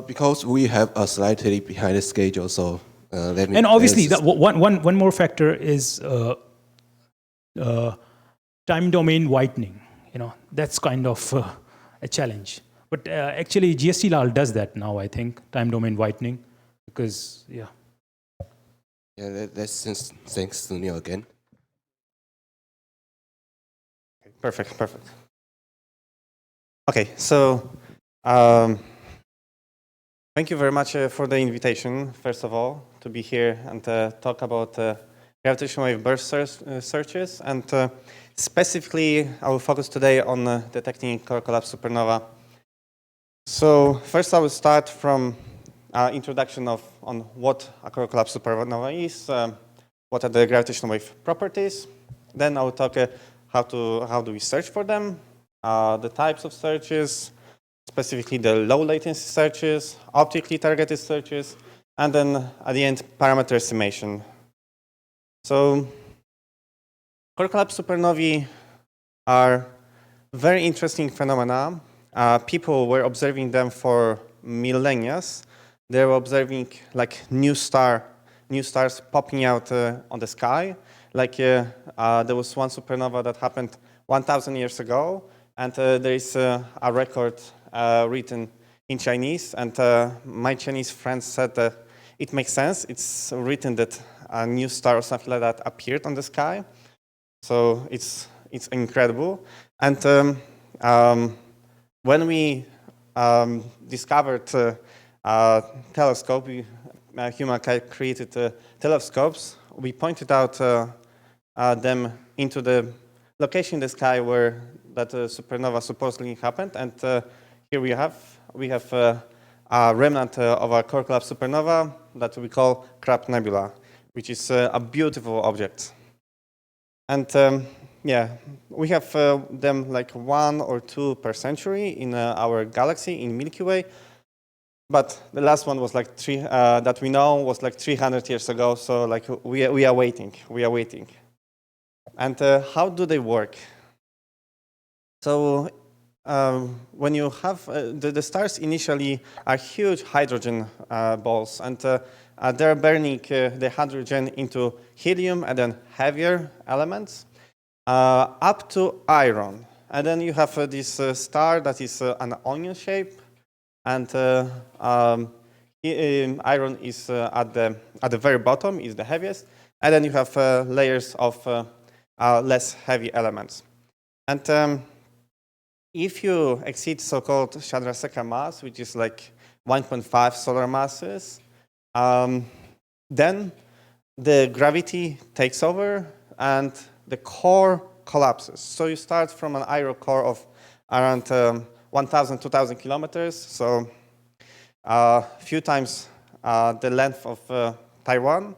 Because we have a slightly behind the schedule, so let me. And obviously, one more factor is time domain whitening. You know, that's kind of a challenge. But actually, GST-LAL does that now, I think, time domain whitening, because, yeah. Yeah, let's thank Sunil again. Perfect. Okay, so thank you very much for the invitation, first of all, to be here and talk about gravitational wave burst searches. And specifically, I will focus today on detecting core collapse supernova. So first, I will start from introduction on what a core collapse supernova is, what are the gravitational wave properties. Then I will talk how do we search for them, the types of searches, specifically the low latency searches, optically targeted searches, and then at the end, parameter estimation. So core collapse supernovae are very interesting phenomena. People were observing them for millennia. They were observing like new stars popping out on the sky. Like there was one supernova that happened 1,000 years ago, and there is a record written in Chinese, and my Chinese friends said that it makes sense. It's written that a new star or something like that appeared on the sky, so it's incredible. And when we discovered telescope, humankind created telescopes. We pointed out them into the location in the sky where that supernova supposedly happened, and here we have a remnant of a core collapse supernova that we call Crab Nebula, which is a beautiful object. And yeah, we have them like 1 or 2 per century in our galaxy in Milky Way. But the last one was like that we know was like 300 years ago. So like we are waiting. And how do they work? So when you have the stars initially are huge hydrogen balls, and they're burning the hydrogen into helium and then heavier elements up to iron. And then you have this star that is an onion shape. And Iron is at the very bottom, is the heaviest, and then you have layers of less heavy elements. And if you exceed so-called Chandrasekhar mass, which is like 1.5 solar masses, then the gravity takes over and the core collapses. So you start from an iron core of around 1,000, 2,000 kilometers, so a few times the length of Taiwan.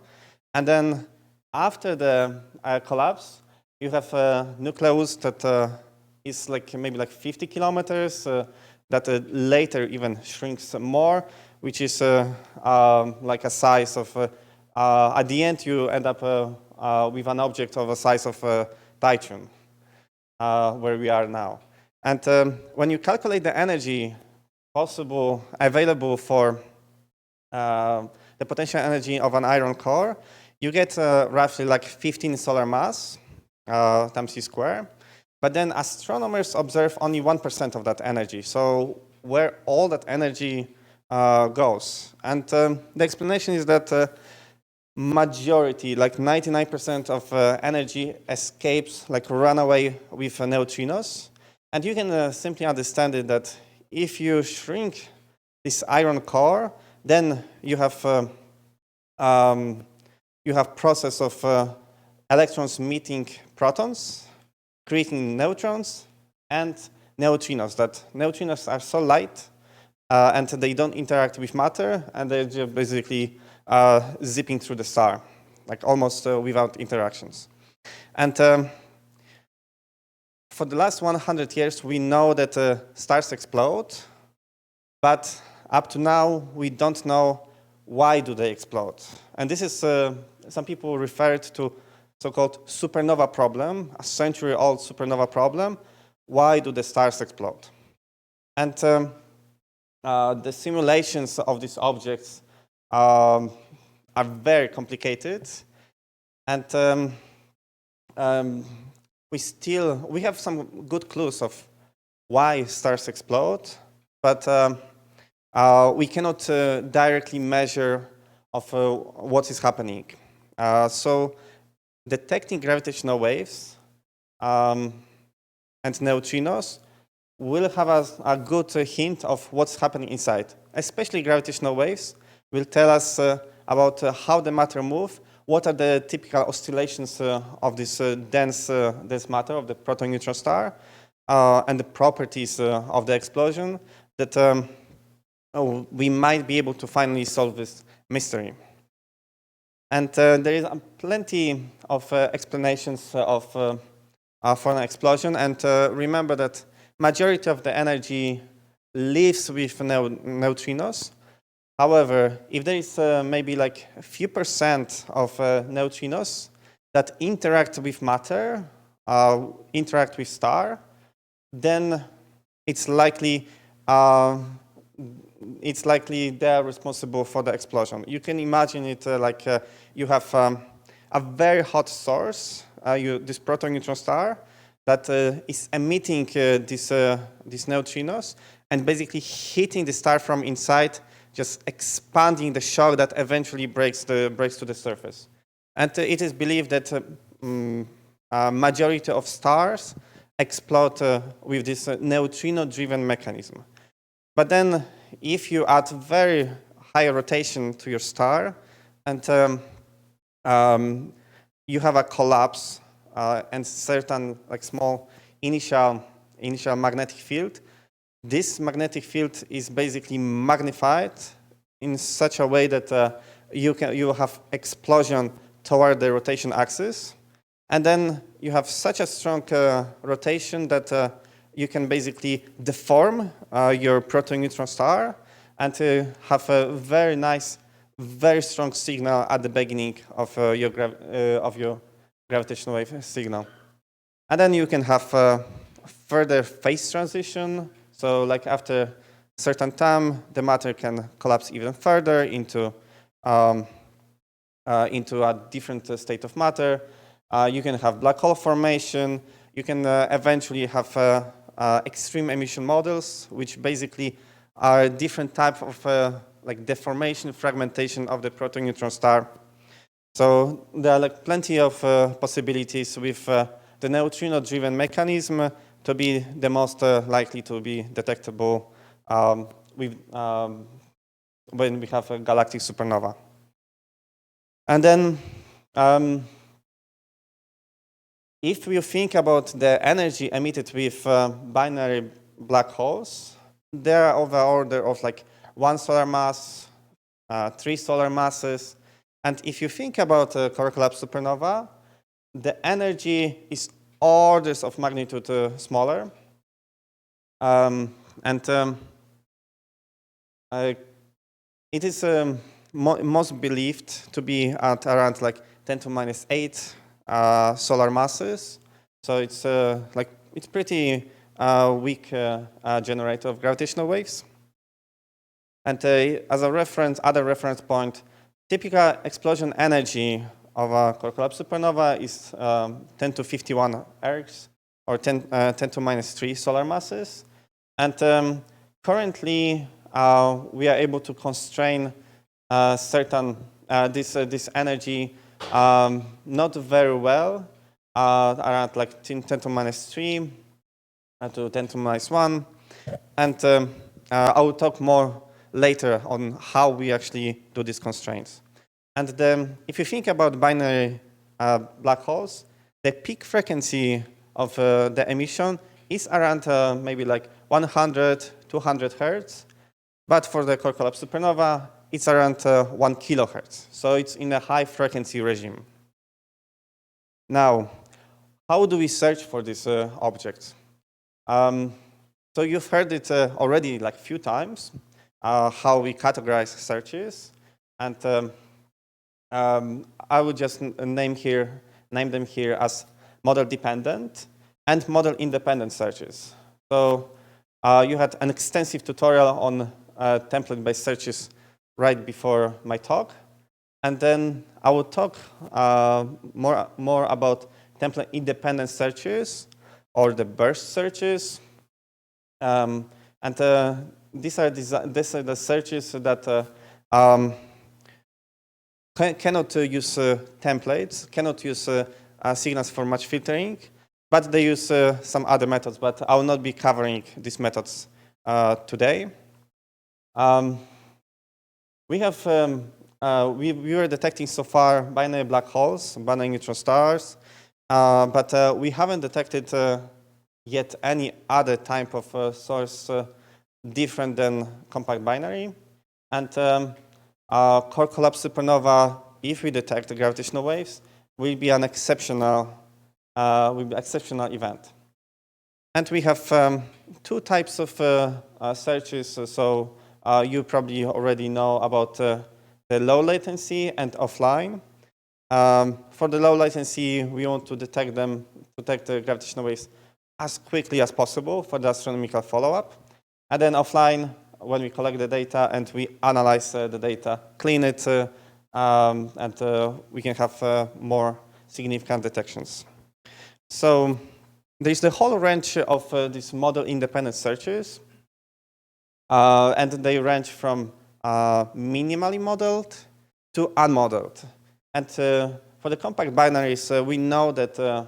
And then after the collapse, you have a nucleus that is like maybe like 50 kilometers, that later even shrinks more, which is like a size of, at the end you end up with an object of a size of Titan, where we are now. And when you calculate the energy available for the potential energy of an iron core, you get roughly like 15 solar mass times c squared. But then astronomers observe only 1% of that energy. So where all that energy goes. And the explanation is that majority, like 99% of energy escapes, like run away with neutrinos. And you can simply understand it that if you shrink this iron core, then you have process of electrons meeting protons, creating neutrons and neutrinos. That neutrinos are so light and they don't interact with matter, and they're just basically zipping through the star, like almost without interactions. And for the last 100 years, we know that stars explode, but up to now, we don't know why do they explode. And this is, some people refer it to so-called supernova problem, a century-old supernova problem. Why do the stars explode? And the simulations of these objects are very complicated. And we have some good clues of why stars explode, but we cannot directly measure of what is happening. So detecting gravitational waves and neutrinos will have a good hint of what's happening inside. Especially gravitational waves will tell us about how the matter moves, what are the typical oscillations of this dense matter of the proton-neutron star, and the properties of the explosion that we might be able to finally solve this mystery. And there is plenty of explanations for an explosion. And remember that majority of the energy lives with neutrinos. However, if there is maybe like a few percent of neutrinos that interact with matter, interact with star, then it's likely they are responsible for the explosion. You can imagine it like you have a very hot source, this proton-neutron star, that is emitting these neutrinos and basically hitting the star from inside, just expanding the shock that eventually breaks to the surface. And it is believed that a majority of stars explode with this neutrino-driven mechanism. But then, if you add very high rotation to your star, and you have a collapse and certain like small initial magnetic field, this magnetic field is basically magnified in such a way that you have explosion toward the rotation axis, and then you have such a strong rotation that you can basically deform your proton-neutron star and have a very nice, very strong signal at the beginning of your gravitational wave signal. And then you can have further phase transition. So like after a certain time, the matter can collapse even further into a different state of matter. You can have black hole formation. You can eventually have extreme emission models, which basically are different type of like deformation, fragmentation of the proton-neutron star. So there are like plenty of possibilities with the neutrino-driven mechanism to be the most likely to be detectable when we have a galactic supernova. And then if we think about the energy emitted with binary black holes, they are of the order of like 1 solar mass, 3 solar masses. And if you think about a core collapse supernova, the energy is orders of magnitude smaller. It is most believed to be at around like 10 to minus 8 solar masses. So it's it's pretty weak generator of gravitational waves. And as a reference, other reference point, typical explosion energy of a core collapse supernova is 10 to 51 ergs, or 10 to minus 3 solar masses. And currently, we are able to constrain certain this energy not very well, around like 10 to minus 3 to 10 to minus 1. And I will talk more later on how we actually do these constraints. And if you think about binary black holes, the peak frequency of the emission is around maybe like 100, 200 hertz. But for the core collapse supernova, it's around 1 kilohertz. So it's in a high frequency regime. Now, how do we search for these objects? So you've heard it already like a few times, how we categorize searches. And I would just name them here as model-dependent and model-independent searches. So you had an extensive tutorial on template-based searches right before my talk. And then I will talk more about template-independent searches or the burst searches. These are the searches that cannot use templates, cannot use signals for match filtering, but they use some other methods. But I will not be covering these methods today. We were detecting so far binary black holes, binary neutron stars, but we haven't detected yet any other type of source different than compact binary. And core collapse supernova, if we detect the gravitational waves, will be an exceptional event. And we have two types of searches. So you probably already know about the low latency and offline. For the low latency, we want to detect the gravitational waves as quickly as possible for the astronomical follow-up. And then offline, when we collect the data and we analyze the data, clean it, and we can have more significant detections. So there's the whole range of these model-independent searches. And they range from minimally modeled to unmodeled. And for the compact binaries, we know that the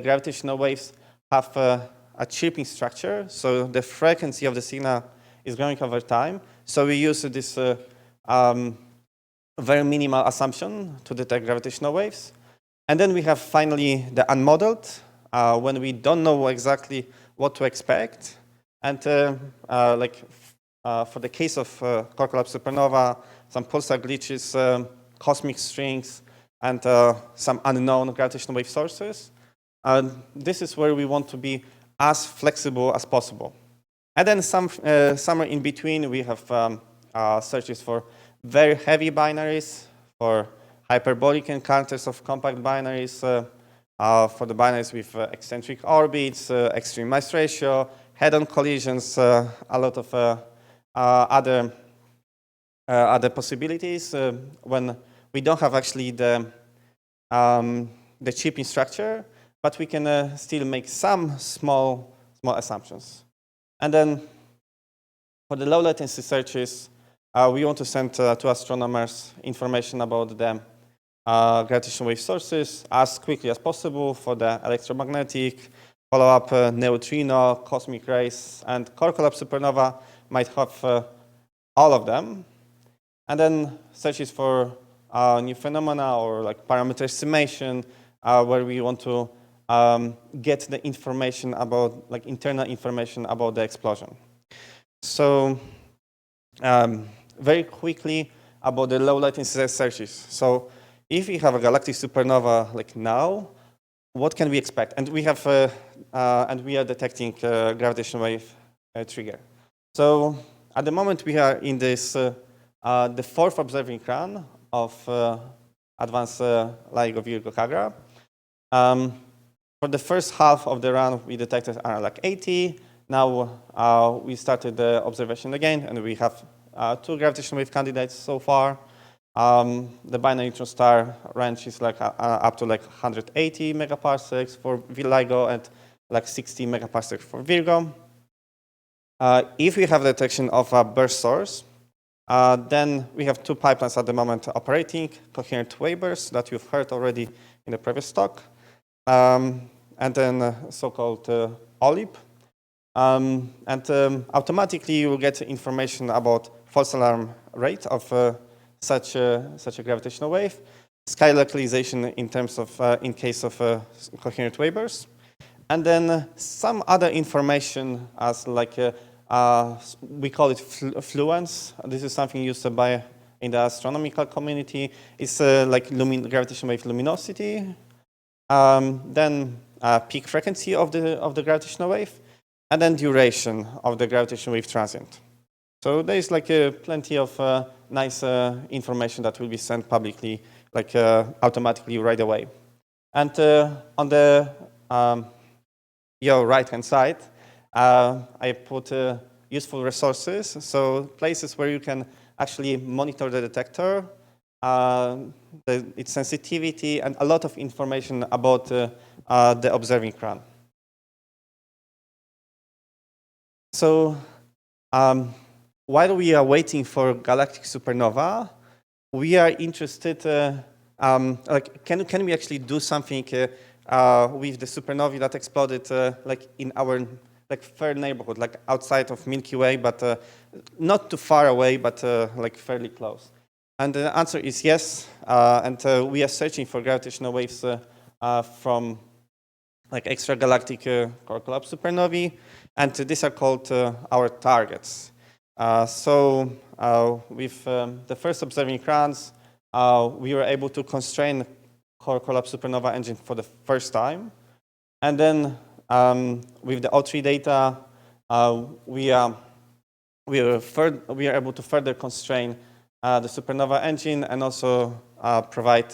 gravitational waves have a chirping structure, so the frequency of the signal is growing over time. So we use this very minimal assumption to detect gravitational waves. And then we have finally the unmodeled, when we don't know exactly what to expect. And for the case of core collapse supernova, some pulsar glitches, cosmic strings, and some unknown gravitational wave sources. This is where we want to be as flexible as possible. And then somewhere in between, we have searches for very heavy binaries, for hyperbolic encounters of compact binaries, for the binaries with eccentric orbits, extreme mass ratio, head-on collisions, a lot of other possibilities when we don't have actually the chirping structure, but we can still make some small assumptions. And then for the low latency searches, we want to send to astronomers information about the gravitational wave sources as quickly as possible for the electromagnetic, follow-up neutrino, cosmic rays, and core collapse supernova might have all of them. And then searches for new phenomena or like parameter estimation, where we want to get the information about, like internal information about the explosion. So very quickly about the low latency searches. So if we have a galactic supernova like now, what can we expect? And we have, and we are detecting gravitational wave trigger. So at the moment we are in this, the fourth observing run of advanced LIGO Virgo Kagra. For the first half of the run, we detected around like 80. Now we started the observation again, and we have 2 gravitational wave candidates so far. The binary neutron star range is like up to like 180 megaparsecs for LIGO and like 60 megaparsecs for Virgo. If we have detection of a burst source, then we have 2 pipelines at the moment operating, coherent wave bursts that you've heard already in the previous talk, and then so-called OLIP. Automatically you will get information about false alarm rate of such a gravitational wave, sky localization in terms of in case of coherent wave bursts, and then some other information as like we call it fluence. This is something used by in the astronomical community. It's like gravitational wave luminosity, then peak frequency of the gravitational wave, and then duration of the gravitational wave transient. So there is like plenty of nice information that will be sent publicly, like automatically right away. And on the your right-hand side, I put useful resources, so places where you can actually monitor the detector, its sensitivity, and a lot of information about the observing run. So while we are waiting for galactic supernova, we are interested, like can we actually do something with the supernovae that exploded like in our like fair neighborhood, like outside of Milky Way, but not too far away, but like fairly close? And the answer is yes, and we are searching for gravitational waves from like extragalactic core collapse supernovae, and these are called our targets. So with the first observing runs, we were able to constrain core collapse supernova engine for the first time. And then with the O3 data, we are able to further constrain the supernova engine and also provide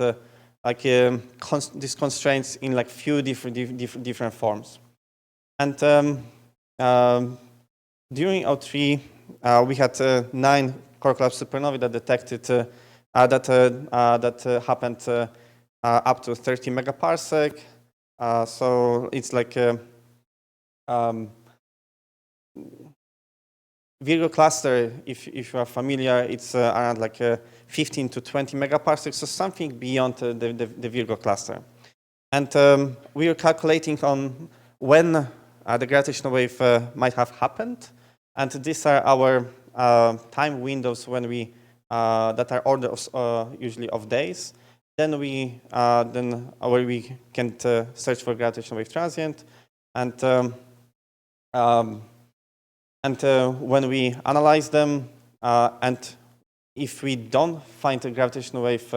like these constraints in like few different forms. And during O3, we had 9 core collapse supernovae that detected that happened up to 30 megaparsec. So it's like Virgo cluster, if you are familiar, it's around like 15 to 20 megaparsecs, so something beyond the Virgo cluster. And we are calculating on when the gravitational wave might have happened, and these are our time windows when we that are orders usually of days. Then we where we can search for gravitational wave transient, and when we analyze them, and if we don't find a gravitational wave,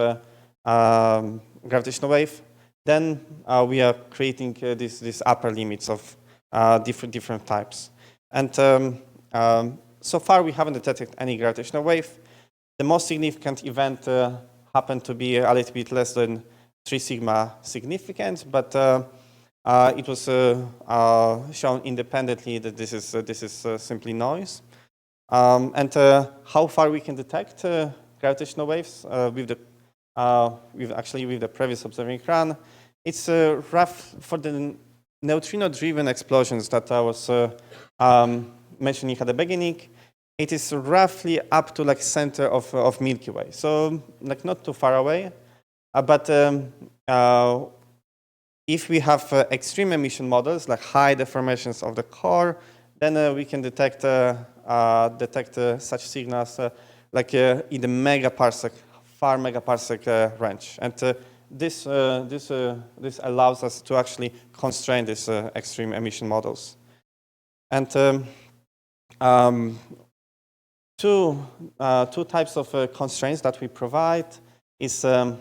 then we are creating these upper limits of different types. And so far we haven't detected any gravitational wave. The most significant event happened to be a little bit less than 3 sigma significant, but it was shown independently that this is simply noise. And how far we can detect gravitational waves with the previous observing run, it's rough for the neutrino-driven explosions that I was mentioning at the beginning. it is roughly up to like center of Milky Way. So like not too far away, but if we have extreme emission models, like high deformations of the core, then we can detect such signals like in the megaparsec, far megaparsec range. And this allows us to actually constrain these extreme emission models. And two types of constraints that we provide is the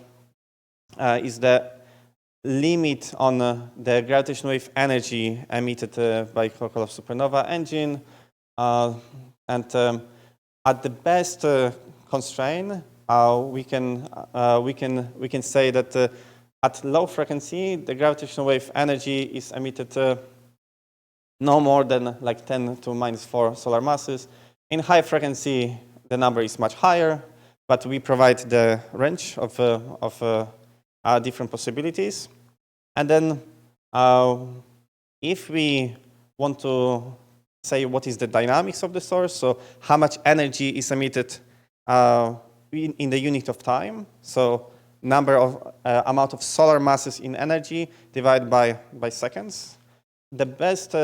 limit on the gravitational wave energy emitted by Korolov supernova engine, and at the best constraint, we can say that at low frequency, the gravitational wave energy is emitted no more than like 10 to minus 4 solar masses. In high frequency, the number is much higher, but we provide the range of different possibilities. And then if we want to say what is the dynamics of the source, so how much energy is emitted in the unit of time, so number of amount of solar masses in energy divided by seconds. The best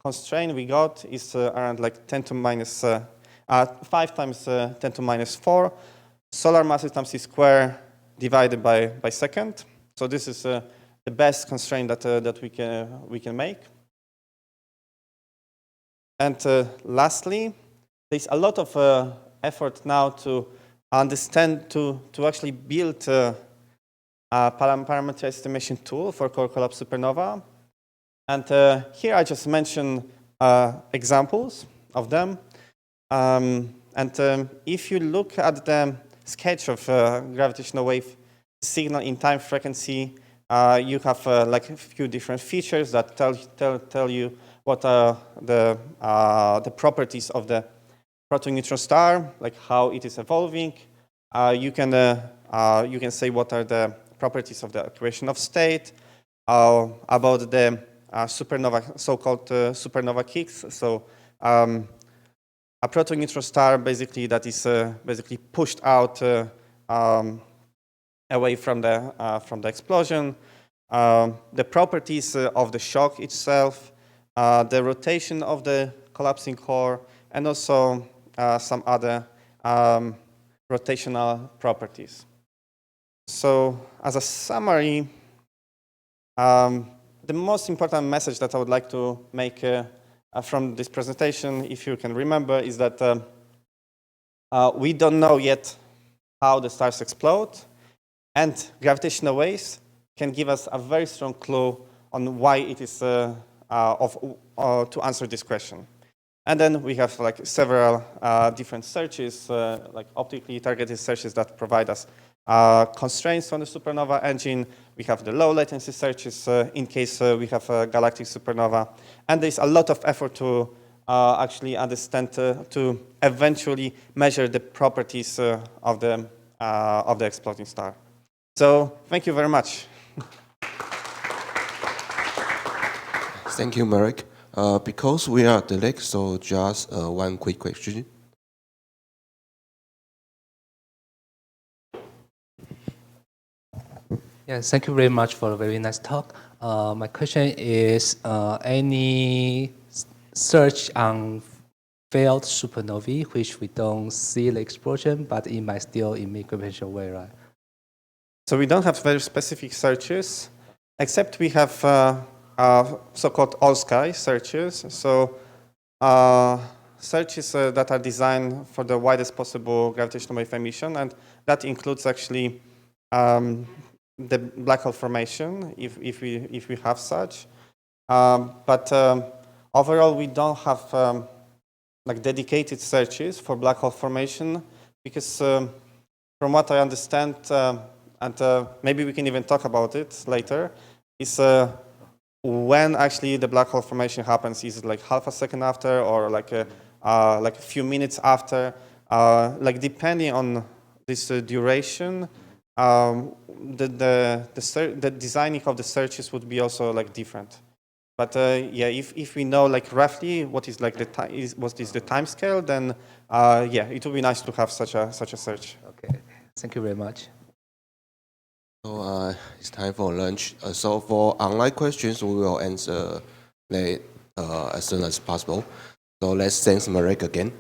constraint we got is around like 10 to minus 5 times 10 to minus 4 solar masses times c square divided by second. So this is the best constraint that we can make. And lastly, there's a lot of effort now to understand to actually build a parameter estimation tool for core collapse supernova. And here I just mention examples of them. And if you look at the sketch of gravitational wave signal in time frequency, you have like a few different features that tell you what are the properties of the proton-neutron star, like how it is evolving. You can say what are the properties of the equation of state, about the supernova, so-called supernova kicks. So a proton-neutron star basically that is basically pushed out away from the explosion. The properties of the shock itself, the rotation of the collapsing core, and also some other rotational properties. So as a summary, the most important message that I would like to make from this presentation, if you can remember, is that we don't know yet how the stars explode, and gravitational waves can give us a very strong clue on why it is to answer this question. And then we have like several different searches, like optically targeted searches that provide us constraints on the supernova engine. We have the low latency searches in case we have a galactic supernova. And there's a lot of effort to actually understand, to eventually measure the properties of the exploding star. So thank you very much. Thank you, Marek. Because we are delayed, so just one quick question. Yeah, thank you very much for a very nice talk. My question is, any search on failed supernovae, which we don't see the explosion, but it might still emit gravitational wave, right? So we don't have very specific searches, except we have so-called all-sky searches. So searches that are designed for the widest possible gravitational wave emission, and that includes actually the black hole formation, if we have such. But overall, we don't have like dedicated searches for black hole formation, because from what I understand, and maybe we can even talk about it later, is when actually the black hole formation happens. Is it like half a second after, or like a few minutes after? Like depending on this duration, the designing of the searches would be also like different. But yeah, if we know like roughly what is like the time what is the time scale, then yeah, it would be nice to have such a search. Okay, thank you very much. So it's time for lunch. So for online questions, we will answer late, as soon as possible. So let's thank Marek again.